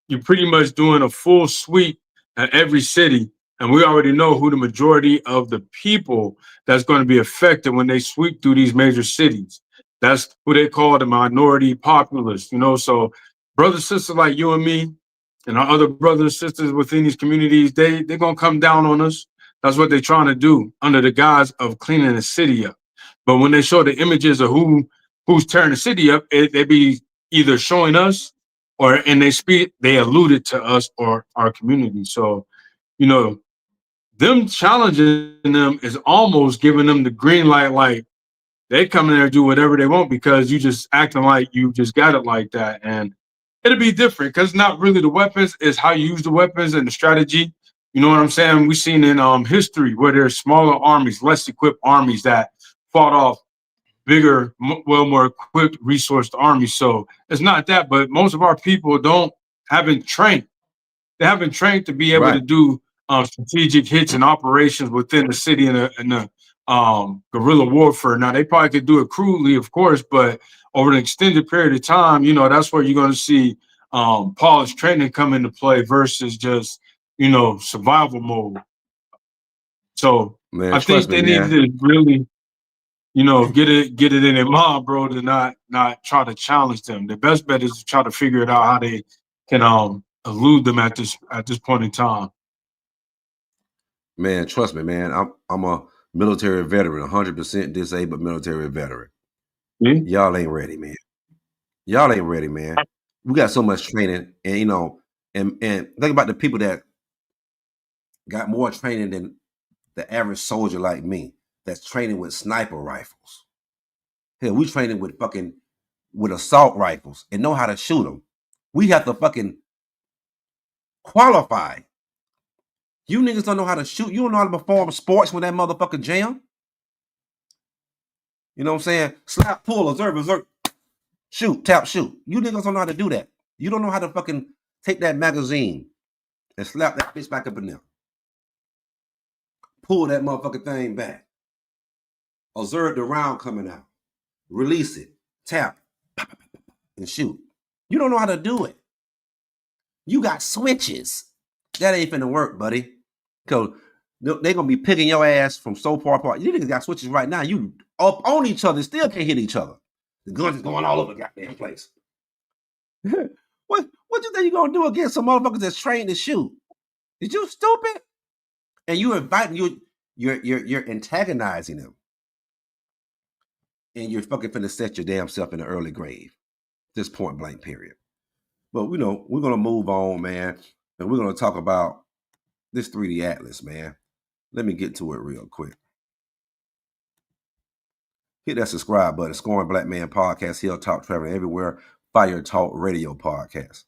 you're pretty much doing a full sweep at every city. And we already know who the majority of the people that's going to be affected when they sweep through these major cities. That's who they call the minority populace, you know. So brothers, sisters like you and me and our other brothers and sisters within these communities, they're going to come down on us. That's what they're trying to do under the guise of cleaning the city up. But when they show the images of who's tearing the city up, they be either showing us or in their speech, they alluded to us or our community. So, you know, them challenging them is almost giving them the green light, like they come in there and do whatever they want because you just acting like you just got it like that. And it'll be different because it's not really the weapons, it's how you use the weapons and the strategy. You know what I'm saying? We've seen in history where there's smaller armies, less equipped armies that fought off bigger, well, more equipped, resourced armies. So it's not that, but most of our people haven't trained. They haven't trained to be able to do strategic hits and operations within the city and the guerrilla warfare. Now, they probably could do it crudely, of course, but over an extended period of time, you know, that's where you're going to see polished training come into play versus just survival mode. So Man, I think trust me, they need man. to really, get it in their mind, bro, to not try to challenge them. The best bet is to try to figure it out how they can elude them at this point in time. Man, trust me, man. I'm a military veteran, 100% disabled military veteran. Y'all ain't ready, man. Y'all ain't ready, man. We got so much training, and and think about the people that got more training than the average soldier like me. That's training with sniper rifles. Hell, we training with assault rifles and know how to shoot them. We have to fucking qualify. You niggas don't know how to shoot. You don't know how to perform sports with that motherfucking jam. You know what I'm saying? Slap, pull, observe, shoot, tap, shoot. You niggas don't know how to do that. You don't know how to fucking take that magazine and slap that bitch back up in there. Pull that motherfucking thing back. Observe the round coming out. Release it. Tap. And shoot. You don't know how to do it. You got switches. That ain't finna work, buddy. Because they're gonna be picking your ass from so far apart. You niggas got switches right now. You up on each other, still can't hit each other. The guns is going all over the goddamn place. What you think you gonna do against some motherfuckers that's trained to shoot? Is you stupid? And you inviting you're antagonizing them. And you're fucking finna set your damn self in the early grave. This point blank period. But we're gonna move on, man. And we're gonna talk about this 3D Atlas, man. Let me get to it real quick. Hit that subscribe button. Scoring Black Man Podcast, Hilltop, traveling everywhere. Fire Talk Radio Podcast.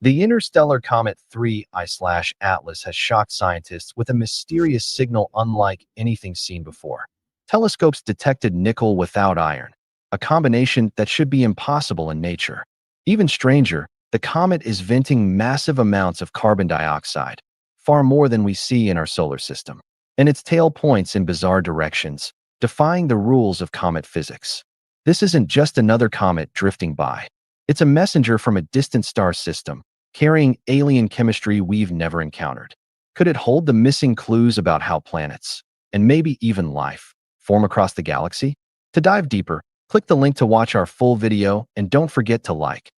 The interstellar comet 3I/Atlas has shocked scientists with a mysterious signal unlike anything seen before. Telescopes detected nickel without iron, a combination that should be impossible in nature. Even stranger, the comet is venting massive amounts of carbon dioxide, far more than we see in our solar system, and its tail points in bizarre directions, defying the rules of comet physics. This isn't just another comet drifting by. It's a messenger from a distant star system, carrying alien chemistry we've never encountered. Could it hold the missing clues about how planets, and maybe even life, form across the galaxy? To dive deeper, click the link to watch our full video, and don't forget to like.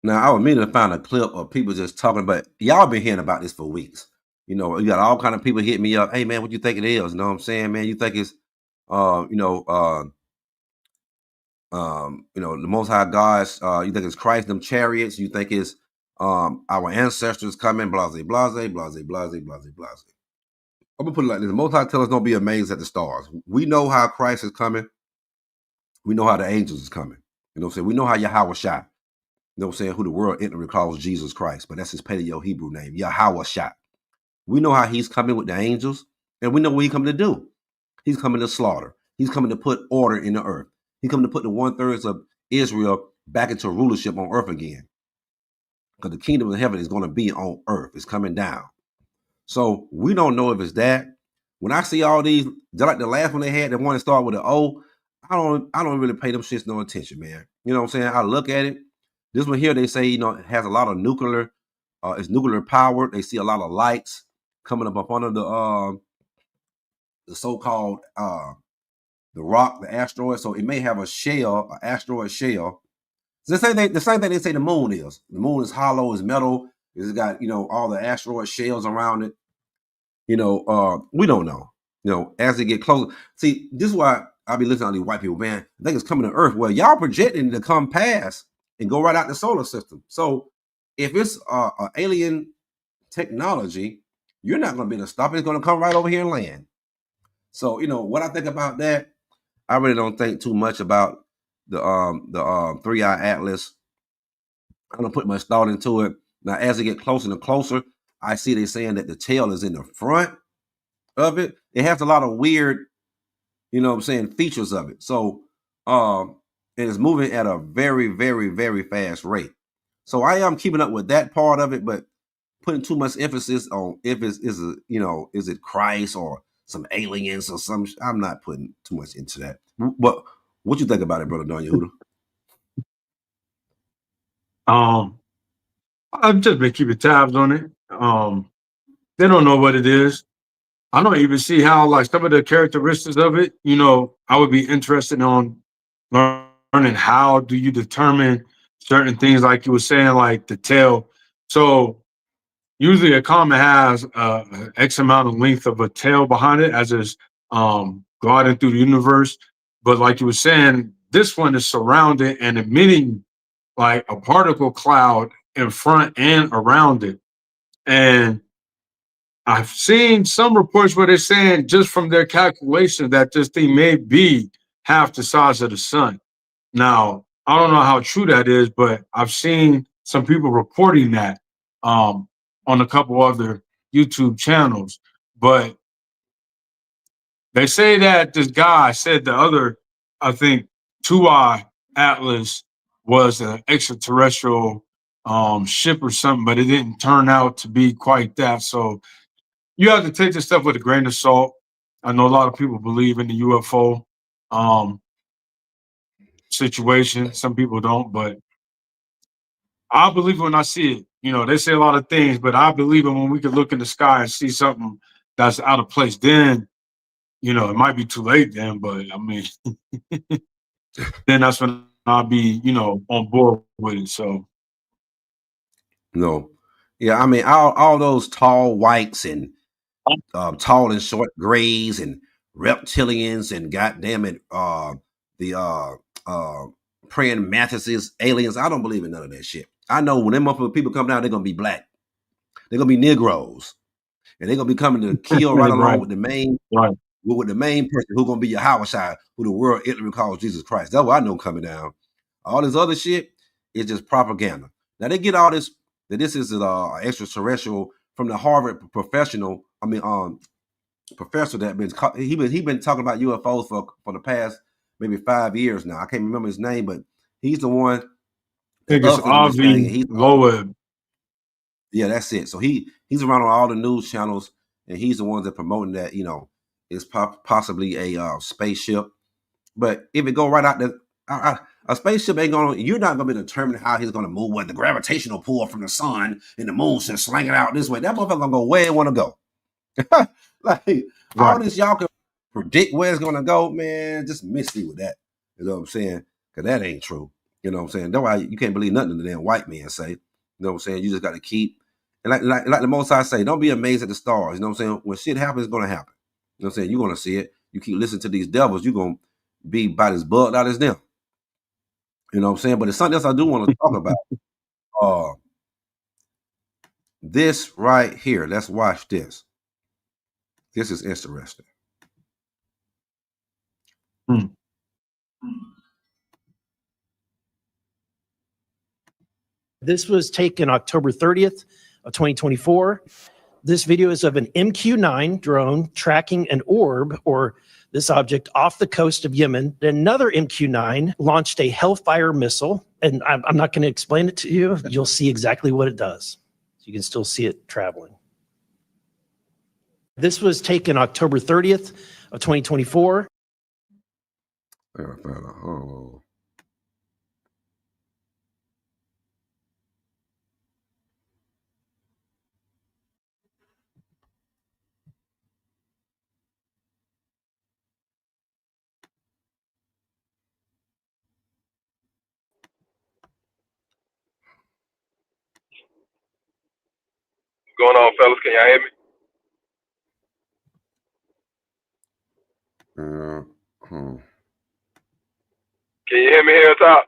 Now, I was meaning to find a clip of people just talking, but y'all been hearing about this for weeks. You got all kind of people hitting me up. Hey, man, what you think it is? You know what I'm saying, man? You think it's, the Most High God's, you think it's Christ, them chariots? You think it's our ancestors coming? Blase, blase, blase, blase, blase, blase. I'm gonna put it like this: the Most High tell us don't be amazed at the stars. We know how Christ is coming. We know how the angels is coming. You know what I'm saying? We know how Yahweh shot. You know what I'm saying? Who the world ignorantly calls Jesus Christ, but that's his Paleo Hebrew name, Yahweh shot. We know how he's coming with the angels, and we know what he's coming to do. He's coming to slaughter. He's coming to put order in the earth. He's coming to put the 1/3 of Israel back into rulership on earth again. Because the kingdom of heaven is going to be on earth. It's coming down. So we don't know if it's that. When I see all these, just like the last one they had, the one that started with an O, I don't really pay them shits no attention, man. You know what I'm saying? I look at it. This one here, they say, it has a lot of nuclear, it's nuclear powered. They see a lot of lights coming up under the so-called the rock, the asteroid. So it may have a shell, an asteroid shell. It's the same thing they say the moon is. The moon is hollow, is metal. It's got, all the asteroid shells around it. We don't know. As they get closer. See, this is why I be listening to these white people, man. I think it's coming to Earth. Well, y'all projecting to come past and go right out the solar system. So if it's an alien technology, you're not going to be able to stop it. It's going to come right over here and land. So, what I think about that, I really don't think too much about the 3i Atlas. I don't put much thought into it. Now, as they get closer and closer, I see they saying that the tail is in the front of it. It has a lot of weird, features of it. So, it is moving at a very, very, very fast rate. So I am keeping up with that part of it, but putting too much emphasis on if is it, you know, is it Christ or some aliens or some. I'm not putting too much into that. But what you think about it, brother Don Yehudah? I've just been keeping tabs on it. They don't know what it is. I don't even see how, like, some of the characteristics of it, you know, I would be interested on learning how do you determine certain things, like you were saying, like the tail. So usually a comet has X amount of length of a tail behind it as it's gliding through the universe. But like you were saying, this one is surrounded and emitting like a particle cloud in front and around it. And I've seen some reports where they're saying just from their calculation that this thing may be half the size of the sun. Now, I don't know how true that is, but I've seen some people reporting that on a couple other YouTube channels. But they say that this guy said the other, I think, 2-eye Atlas was an extraterrestrial ship or something, but it didn't turn out to be quite that. So you have to take this stuff with a grain of salt. I know a lot of people believe in the UFO situation. Some people don't, but I believe it when I see it. You know, they say a lot of things, but I believe it when we can look in the sky and see something that's out of place. Then, you know, it might be too late then, but I mean, then that's when I'll be, you know, on board with it. So, no, yeah, I mean, all those tall whites and tall and short grays and reptilians and goddamn it, the praying mantises, aliens. I don't believe in none of that shit. I know when them motherfucking people come down, they're gonna be black. They're gonna be Negroes, and they're gonna be coming to kill right along with the main with the main person who's gonna be Yahushua, who the world Italy calls Jesus Christ. That's what I know coming down. All this other shit is just propaganda. Now they get all this that this is extraterrestrial from the Harvard professional. I mean, professor that he been talking about UFOs for the past maybe 5 years now. I can't remember his name, but he's the one. I think it's Avi Loeb. Yeah, that's it. So he's around on all the news channels, and he's the one that promoting that, you know, it's possibly a spaceship. But if it go right out there, a spaceship ain't gonna. You're not gonna be determining how he's gonna move. With the gravitational pull from the sun and the moon just slinging out this way, that motherfucker gonna go where it want to go. Like all this, y'all can predict where it's gonna go, man. Just misty with that. You know what I'm saying? Because that ain't true. You know what I'm saying? That's why you can't believe nothing the damn white man say. You know what I'm saying? You just got to keep, and like the Most High say, don't be amazed at the stars. You know what I'm saying? When shit happens, it's gonna happen. You know what I'm saying? You're gonna see it. You keep listening to these devils, you're gonna be about as bugged out as them. You know what I'm saying? But it's something else I do want to talk about. This right here. Let's watch this. This is interesting. This was taken October 30th of 2024. This video is of an MQ-9 drone tracking an orb or this object off the coast of Yemen. Another MQ-9 launched a Hellfire missile, and I'm not going to explain it to you. You'll see exactly what it does. So you can still see it traveling. This was taken October 30th of 2024. What's going on, fellas? Can y'all hear me? Can you hear me, Hilltop?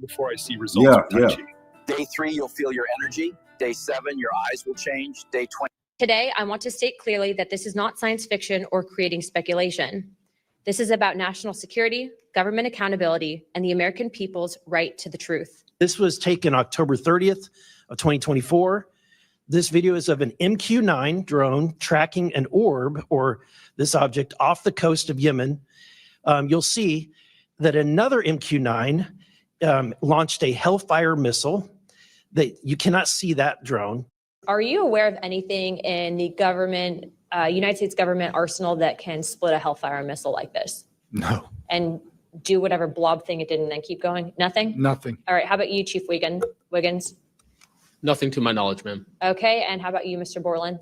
Before I see results of Tai Chi. Day 3, you'll feel your energy. Day 7, your eyes will change. Day 20. Today, I want to state clearly that this is not science fiction or creating speculation. This is about national security, government accountability, and the American people's right to the truth. This was taken October 30th of 2024. This video is of an MQ-9 drone tracking an orb or this object off the coast of Yemen. You'll see that another MQ-9 launched a Hellfire missile. That you cannot see that drone. Are you aware of anything in the government, United States government arsenal that can split a Hellfire missile like this? No. And do whatever blob thing it did and then keep going? Nothing? Nothing. All right. How about you, Chief Wiggins? Nothing to my knowledge, ma'am. Okay. And how about you, Mr. Borland?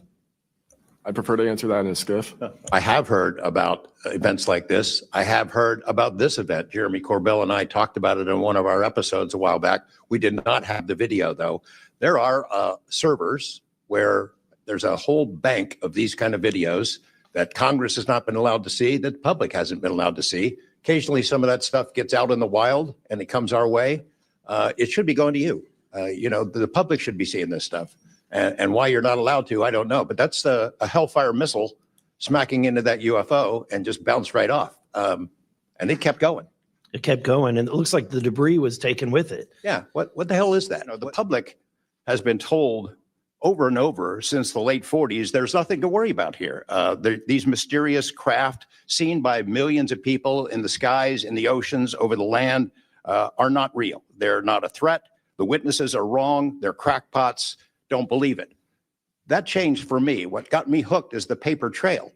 I prefer to answer that in a skiff. I have heard about events like this. I have heard about this event. Jeremy Corbell and I talked about it in one of our episodes a while back. We did not have the video, though. There are servers where there's a whole bank of these kind of videos that Congress has not been allowed to see, that the public hasn't been allowed to see. Occasionally, some of that stuff gets out in the wild and it comes our way. It should be going to you. You know, the public should be seeing this stuff. And why you're not allowed to, I don't know. But that's a Hellfire missile smacking into that UFO and just bounced right off. And it kept going. It kept going, and it looks like the debris was taken with it. Yeah. What the hell is that? The public has been told over and over since the late 40s, there's nothing to worry about here. These mysterious craft seen by millions of people in the skies, in the oceans, over the land are not real. They're not a threat. The witnesses are wrong. They're crackpots. Don't believe it. That changed for me. What got me hooked is the paper trail.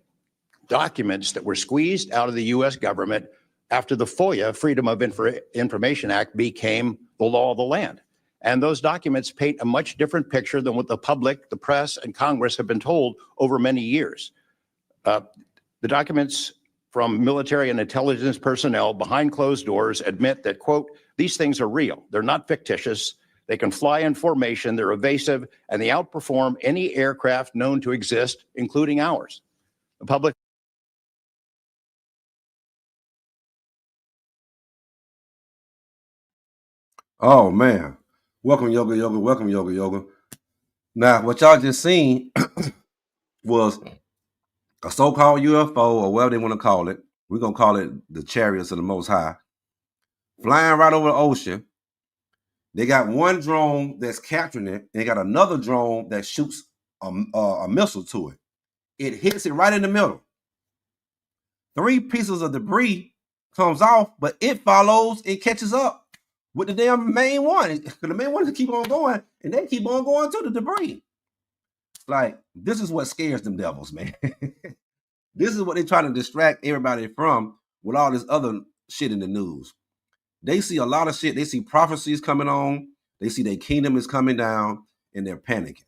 Documents that were squeezed out of the U.S. government after the FOIA, Freedom of Information Act, became the law of the land. And those documents paint a much different picture than what the public, the press, and Congress have been told over many years. The documents from military and intelligence personnel behind closed doors admit that, quote, these things are real. They're not fictitious. They can fly in formation, they're evasive, and they outperform any aircraft known to exist, including ours. The public. Oh, man. Welcome, Yoga Yoga. Welcome, Yoga Yoga. Now, what y'all just seen was a so-called UFO, or whatever they want to call it. We're going to call it the Chariots of the Most High, flying right over the ocean. They got one drone that's capturing it, and they got another drone that shoots a missile to it. It hits it right in the middle. 3 pieces of debris comes off, but it follows and catches up with the damn main one. The main one keep on going, and they keep on going to the debris. Like, this is what scares them devils, man. This is what they try to distract everybody from with all this other shit in the news. They see a lot of shit. They see prophecies coming on. They see their kingdom is coming down, and they're panicking.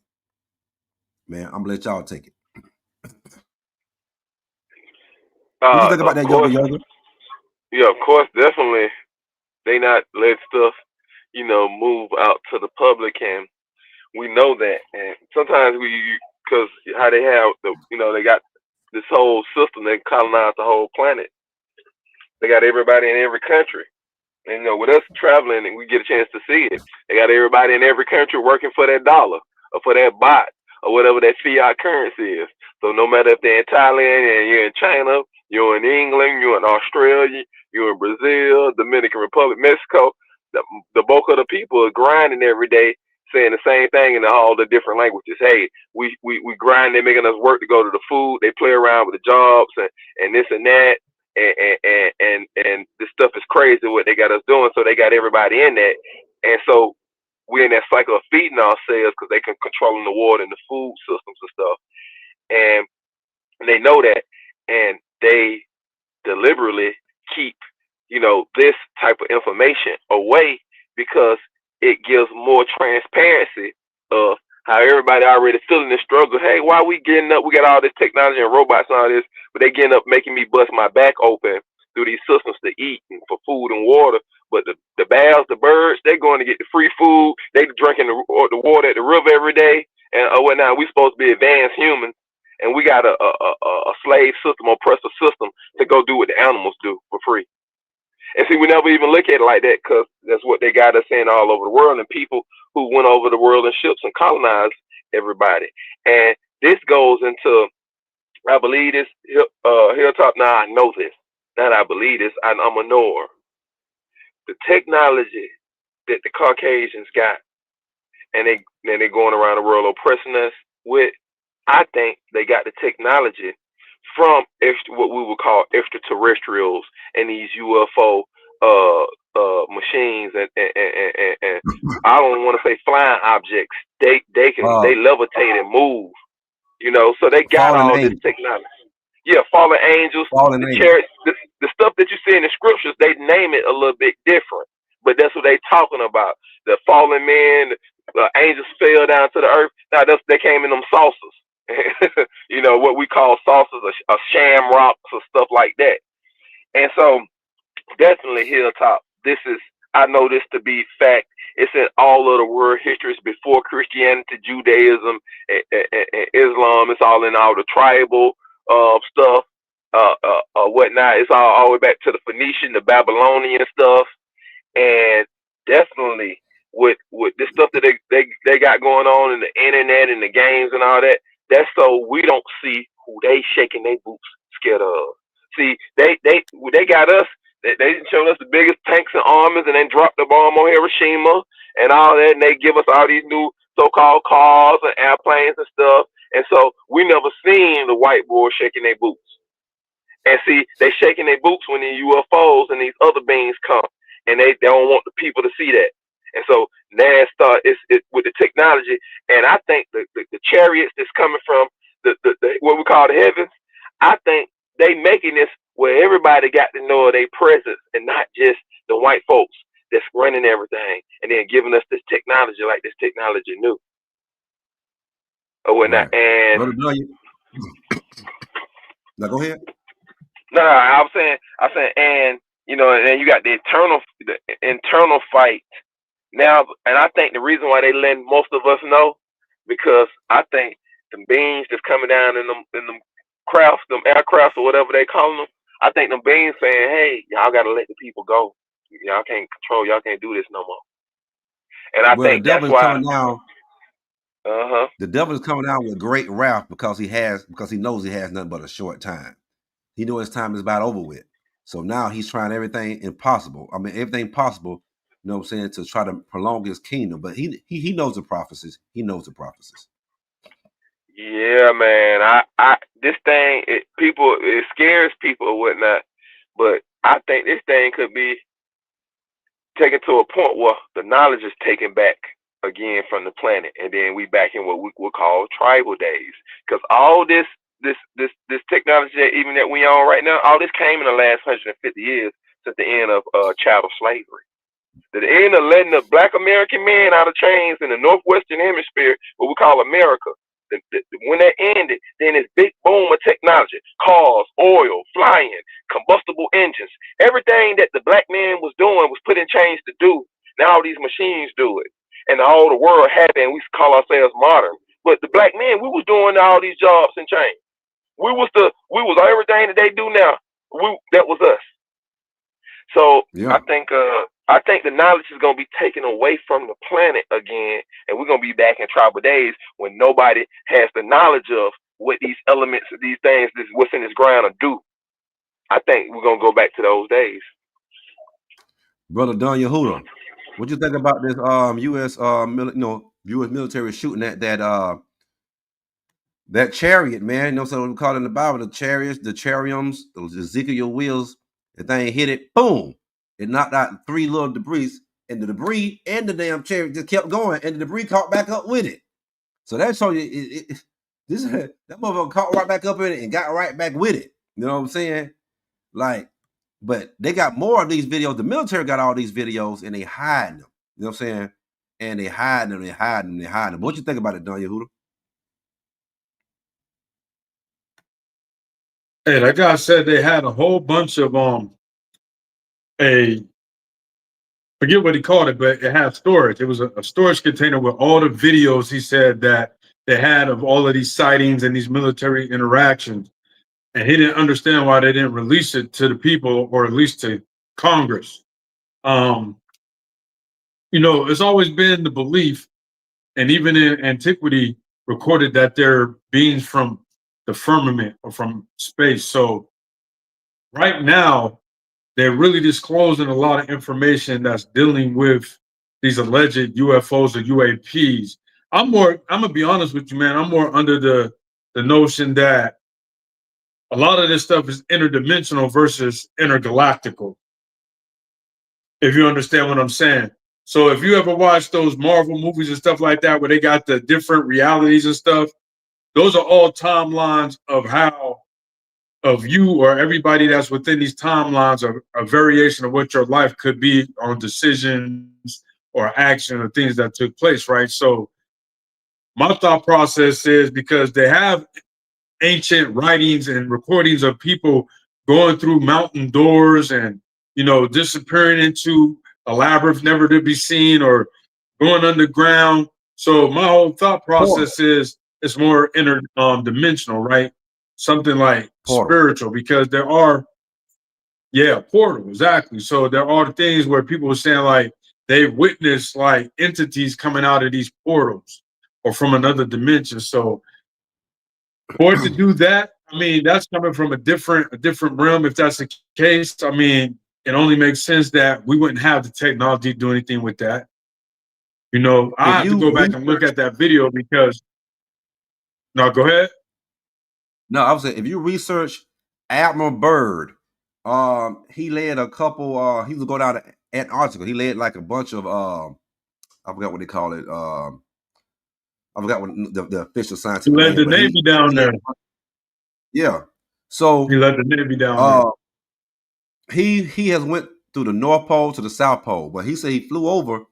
Man, I'm gonna let y'all take it. What do you think about that, Yoga Yoga? Yeah, of course, definitely. They not let stuff, move out to the public, and we know that. And sometimes because how they have they got this whole system. They colonize the whole planet. They got everybody in every country. And with us traveling, and we get a chance to see it. They got everybody in every country working for that dollar or for that baht or whatever that fiat currency is. So no matter if they're in Thailand and you're in China, you're in England, you're in Australia, you're in Brazil, Dominican Republic, Mexico, the bulk of the people are grinding every day, saying the same thing in all the different languages. Hey, we grind, they're making us work to go to the food. They play around with the jobs and this and that. And this stuff is crazy what they got us doing. So they got everybody in that, and so we're in that cycle of feeding ourselves because they can controlling the water and the food systems and stuff, and they know that, and they deliberately keep this type of information away because it gives more transparency of how everybody already feeling the struggle. Hey, why we getting up? We got all this technology and robots and all this, but they getting up making me bust my back open through these systems to eat and for food and water. But the bears, the birds, they're going to get the free food. They drinking the water at the river every day. And whatnot. We supposed to be advanced humans, and we got a slave system, oppressive system to go do what the animals do for free. And see, we never even look at it like that because that's what they got us in all over the world, and people who went over the world in ships and colonized everybody. And this goes into, I believe this, Hilltop, now I know this. Not I believe this, I'm a knower. The technology that the Caucasians got, and they're going around the world oppressing us with, I think they got the technology from what we would call extraterrestrials and these UFO machines and I don't want to say flying objects. They levitate and move. You know, so they got Fallen all angels. this technology. Yeah, fallen angels, Fallen the angels. chariots, the stuff that you see in the scriptures, they name it a little bit different, but that's what they talking about. The fallen men, the angels fell down to the earth. Now they came in them saucers, you know, what we call saucers, or shamrocks or stuff like that. And so, definitely Hilltop. I know this to be fact. It's in all of the world histories before Christianity, Judaism, and Islam. It's all in all the tribal stuff, whatnot. It's all the way back to the Phoenician, the Babylonian stuff, and definitely with this stuff that they got going on in the internet and the games and all that. That's so we don't see who they shaking their boots scared of. See, they got us. They showed us the biggest tanks and armies, and then dropped the bomb on Hiroshima and all that, and they give us all these new so-called cars and airplanes and stuff. And so we never seen the white boys shaking their boots. And see, they shaking their boots when the UFOs and these other beings come, and they don't want the people to see that. And so now it's with the technology, and I think the chariots that's coming from the what we call the heavens, I think they making this where everybody got to know their presence, and not just the white folks that's running everything and then giving us this technology like this technology new or whatnot. And now go ahead. no, I'm saying, and you know, and then you got the internal fight now, and I think the reason why they letting most of us know, because I think the beings that's coming down in them crafts, them aircrafts or whatever they call them, I think them beings saying, hey, y'all got to let the people go. Y'all can't control. Y'all can't do this no more. And I think that's why. The devil is coming out with great wrath because he knows he has nothing but a short time. He knows his time is about over with. So now he's trying everything possible, you know what I'm saying, to try to prolong his kingdom. But he knows the prophecies. He knows the prophecies. Yeah, man. This thing, it scares people or whatnot. But I think this thing could be taken to a point where the knowledge is taken back again from the planet, and then we back in what we would call tribal days. Because all this technology that we on right now, all this came in the last 150 years since the end of chattel slavery. The end of letting the black American men out of chains in the Northwestern Hemisphere, what we call America. When that ended, then this big boom of technology, cars, oil, flying, combustible engines, everything that the black man was doing was put in chains to do. Now all these machines do it, and all the world happy, and we call ourselves modern. But the black men, we was doing all these jobs in chains. We was everything that they do now. That was us. So yeah. I think the knowledge is going to be taken away from the planet again, and we're going to be back in tribal days when nobody has the knowledge of what these elements, these things, what's in this ground to do. I think we're going to go back to those days. Brother Don Yehudah, what you think about this U.S. U.S. military shooting at that chariot, man? You know, so we call it in the Bible the chariots, the chariums, the Ezekiel wheels. The thing hit it, boom. It knocked out 3 little debris, and the debris and the damn chariot just kept going, and the debris caught back up with it. So that showed you that motherfucker caught right back up in it and got right back with it. You know what I'm saying? Like, but they got more of these videos. The military got all these videos, and they hiding them. You know what I'm saying? And they hiding them. What you think about it, Don Yehudah? Hey, that guy said they had a whole bunch of forget what he called it, but it had storage. It was a storage container with all the videos he said that they had of all of these sightings and these military interactions. And he didn't understand why they didn't release it to the people, or at least to Congress. You know, it's always been the belief, and even in antiquity recorded, that they're beings from the firmament or from space. So right now, they're really disclosing a lot of information that's dealing with these alleged UFOs or UAPs. I'm gonna be honest with you, man. I'm more under the notion that a lot of this stuff is interdimensional versus intergalactical, if you understand what I'm saying. So if you ever watch those Marvel movies and stuff like that, where they got the different realities and stuff, those are all timelines of you or everybody that's within these timelines are a variation of what your life could be on decisions or action or things that took place, right? So my thought process is, because they have ancient writings and recordings of people going through mountain doors and, disappearing into a labyrinth never to be seen, or going underground. So my whole thought process is it's more interdimensional, right? Something like spiritual, because there are, portal, exactly. So there are things where people are saying like they've witnessed like entities coming out of these portals or from another dimension. So for it to do that, I mean, that's coming from a different realm. If that's the case, I mean, it only makes sense that we wouldn't have the technology to do anything with that. I have to go back and look at that video because. No, go ahead. No, I was saying, if you research Admiral Byrd, he led a couple. He was going down to Antarctica. He led like a bunch of. I forgot what they call it. I forgot what the official scientific. He led the Navy down there. Yeah. So he led the Navy down there. He has went through the North Pole to the South Pole, but he said he flew over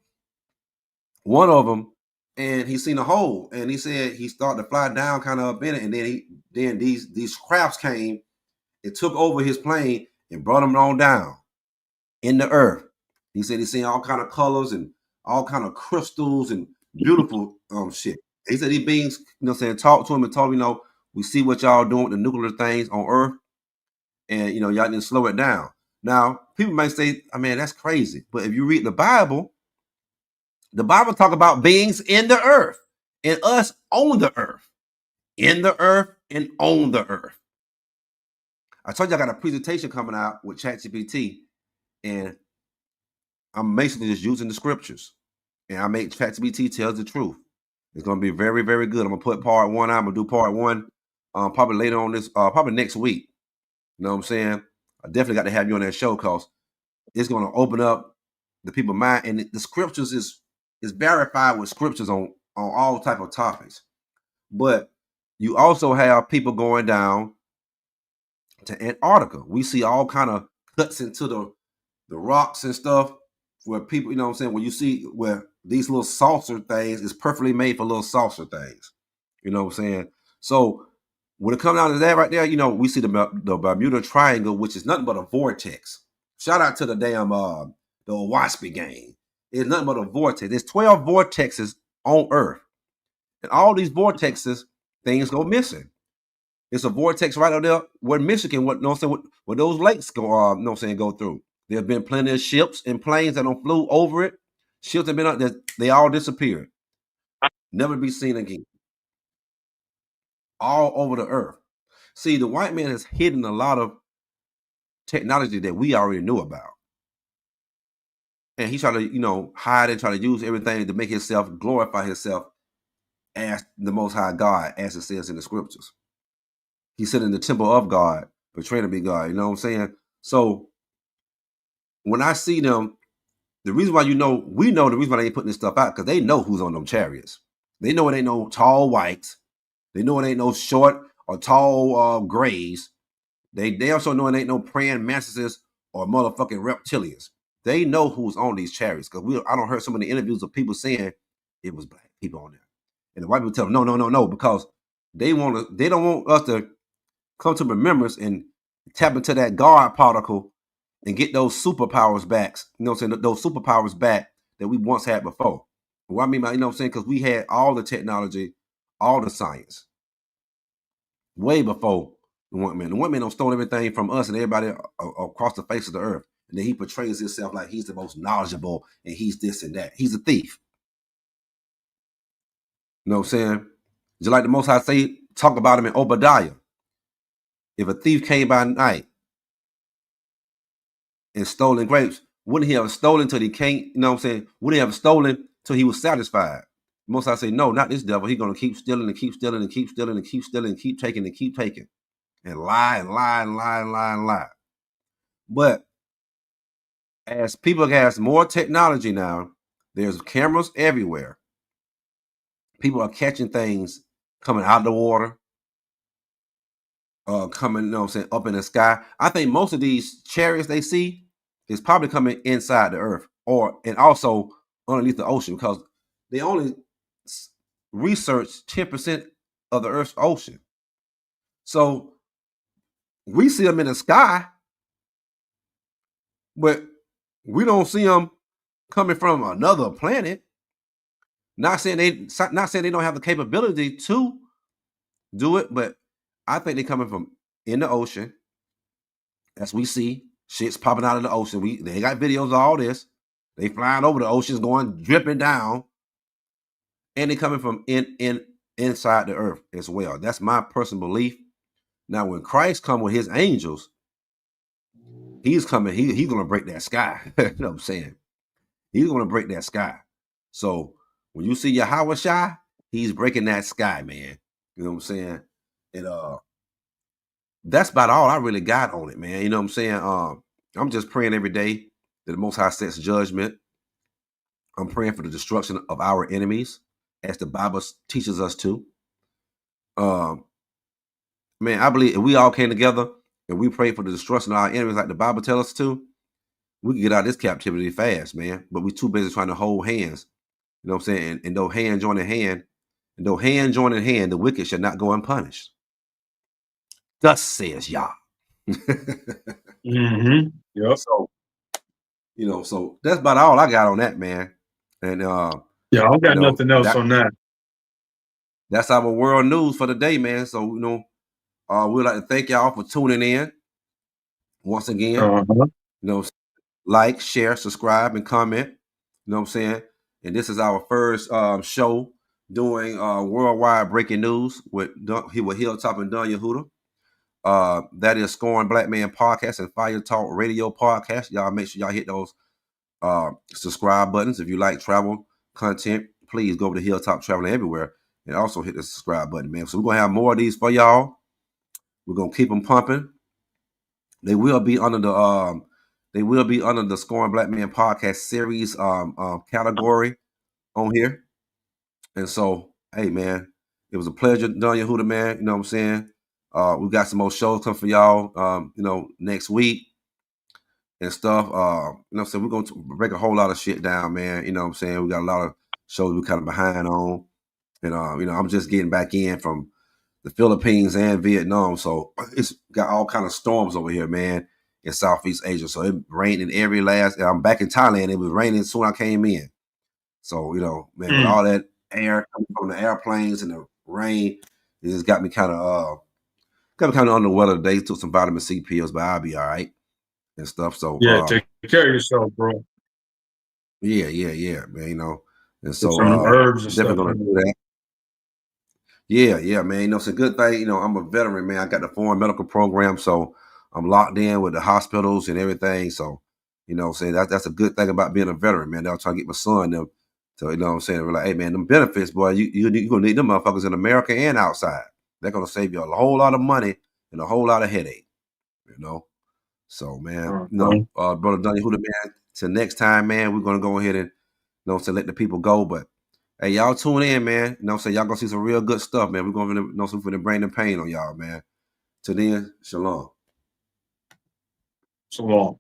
one of them and he seen a hole, and he said he started to fly down kind of up in it, and then these crafts came and took over his plane and brought him on down in the earth. He said he seen all kind of colors and all kind of crystals and beautiful shit. He said these beings, talked to him and told him, we see what y'all doing with the nuclear things on Earth, and y'all need to slow it down. Now, people might say, I mean, that's crazy. But if you read the Bible talk about beings in the earth and us on the earth. In the earth and on the earth. I told you I got a presentation coming out with ChatGPT, and I'm basically just using the scriptures. And I make ChatGPT tells the truth. It's going to be very, very good. I'm going to put part one out. I'm going to do part one probably later on this, probably next week. You know what I'm saying? I definitely got to have you on that show, because it's going to open up the people's mind. And the scriptures is verified with scriptures on all type of topics. But you also have people going down to Antarctica. We see all kind of cuts into the rocks and stuff where people, where you see where these little saucer things is perfectly made for little saucer things. You know what I'm saying? So when it comes down to that right there, we see the Bermuda Triangle, which is nothing but a vortex. Shout out to the damn the Waspy gang. It's nothing but a vortex. There's 12 vortexes on Earth. And all these vortexes, things go missing. It's a vortex right out there where Michigan, where those lakes go, go through. There have been plenty of ships and planes that don't flew over it. Ships have been out there, they all disappeared. Never be seen again. All over the earth. See, the white man has hidden a lot of technology that we already knew about. And he tried to, hide and try to use everything to make himself, glorify himself as the Most High God, as it says in the scriptures. He said in the temple of God, portraying to be God. You know what I'm saying? So when I see them, the reason why we know the reason why they ain't putting this stuff out, because they know who's on them chariots. They know it ain't no tall whites. They know it ain't no short or tall grays. They also know it ain't no praying mantises or motherfucking reptilians. They know who's on these chariots, because I don't heard so many interviews of people saying it was black people on there, and the white people tell them no, because they don't want us to come to remembrance and tap into that God particle and get those superpowers back. You know what I'm saying? Those superpowers back that we once had before. What I mean by, because we had all the technology, all the science, way before the white man. The white man stole everything from us and everybody across the face of the earth. And then he portrays himself like he's the most knowledgeable and he's this and that. He's a thief. You know what I'm saying? Just like the Most High say, talk about him in Obadiah. If a thief came by night and stolen grapes, wouldn't he have stolen till he can't, wouldn't he have stolen till he was satisfied? Most I say, no, not this devil. He's going to keep stealing and keep stealing and keep stealing and keep stealing and keep taking and keep taking and lie and lie and lie and lie and lie. But as people have more technology now, There's cameras everywhere. People are catching things coming out of the water, coming, you know what I'm saying, up in the sky. I think most of these chariots they see is probably coming inside the earth and also underneath the ocean, because they only research 10% of the earth's ocean. So we see them in the sky, but we don't see them coming from another planet. Not saying they don't have the capability to do it, but I think they're coming from in the ocean. As we see, shit's popping out of the ocean. They got videos of all this. They flying over the oceans, going dripping down, and they coming from inside the earth as well. That's my personal belief. Now, when Christ come with his angels, he's coming. He's gonna break that sky. You know what I'm saying? He's gonna break that sky. So when you see Yahweh Shai, he's breaking that sky, man. You know what I'm saying? And that's about all I really got on it, man. You know what I'm saying? I'm just praying every day that the Most High sets judgment. I'm praying for the destruction of our enemies, as the Bible teaches us to. Man, I believe if we all came together and we prayed for the destruction of our enemies like the Bible tells us to, we can get out of this captivity fast, man. But we're too busy trying to hold hands. You know what I'm saying? And though hand join in hand, the wicked shall not go unpunished. Thus says Yah. Mm-hmm. Yep. So, so that's about all I got on that, man. And yeah, I don't got nothing else on that. That's our world news for the day, man. So, we'd like to thank y'all for tuning in once again. Like, share, subscribe, and comment. You know what I'm saying? And this is our first show doing worldwide breaking news with Hilltop and Yehudah. That is Scoring Black Man Podcast and Fire Talk Radio Podcast. Y'all make sure y'all hit those subscribe buttons. If you like travel content, please go over to Hilltop Traveling Everywhere and also hit the subscribe button, man. So we're gonna have more of these for y'all. We're gonna keep them pumping. They will be under the Scoring Black Man Podcast series category on here. And so, hey, man, it was a pleasure, Yehudah, man. You know what I'm saying? We got some more shows coming for y'all, next week and stuff. So we're going to break a whole lot of shit down, man. You know what I'm saying? We got a lot of shows we're kind of behind on. And, I'm just getting back in from the Philippines and Vietnam. So it's got all kind of storms over here, man, in Southeast Asia. So it rained in I'm back in Thailand. It was raining as soon as I came in. So, man, with all that air coming from the airplanes and the rain, it just got me kind of under the weather today. Took some vitamin C pills, but I'll be all right and stuff. So yeah, take care of yourself, bro. Yeah, man. And so some herbs and definitely stuff. gonna do that. Yeah, man. It's a good thing. I'm a veteran, man. I got the foreign medical program, so I'm locked in with the hospitals and everything. So, saying that's a good thing about being a veteran, man. They'll try to get my son them. So, you know what I'm saying? We're like, hey, man, them benefits, boy, you're going to need them motherfuckers in America and outside. They're going to save you a whole lot of money and a whole lot of headache, So, man, Brother Yehudah, man, till next time, man, we're going to go ahead and, let the people go. But, hey, y'all tune in, man. Y'all going to see some real good stuff, man. We're going to bring the pain on y'all, man. Till then, shalom. Shalom.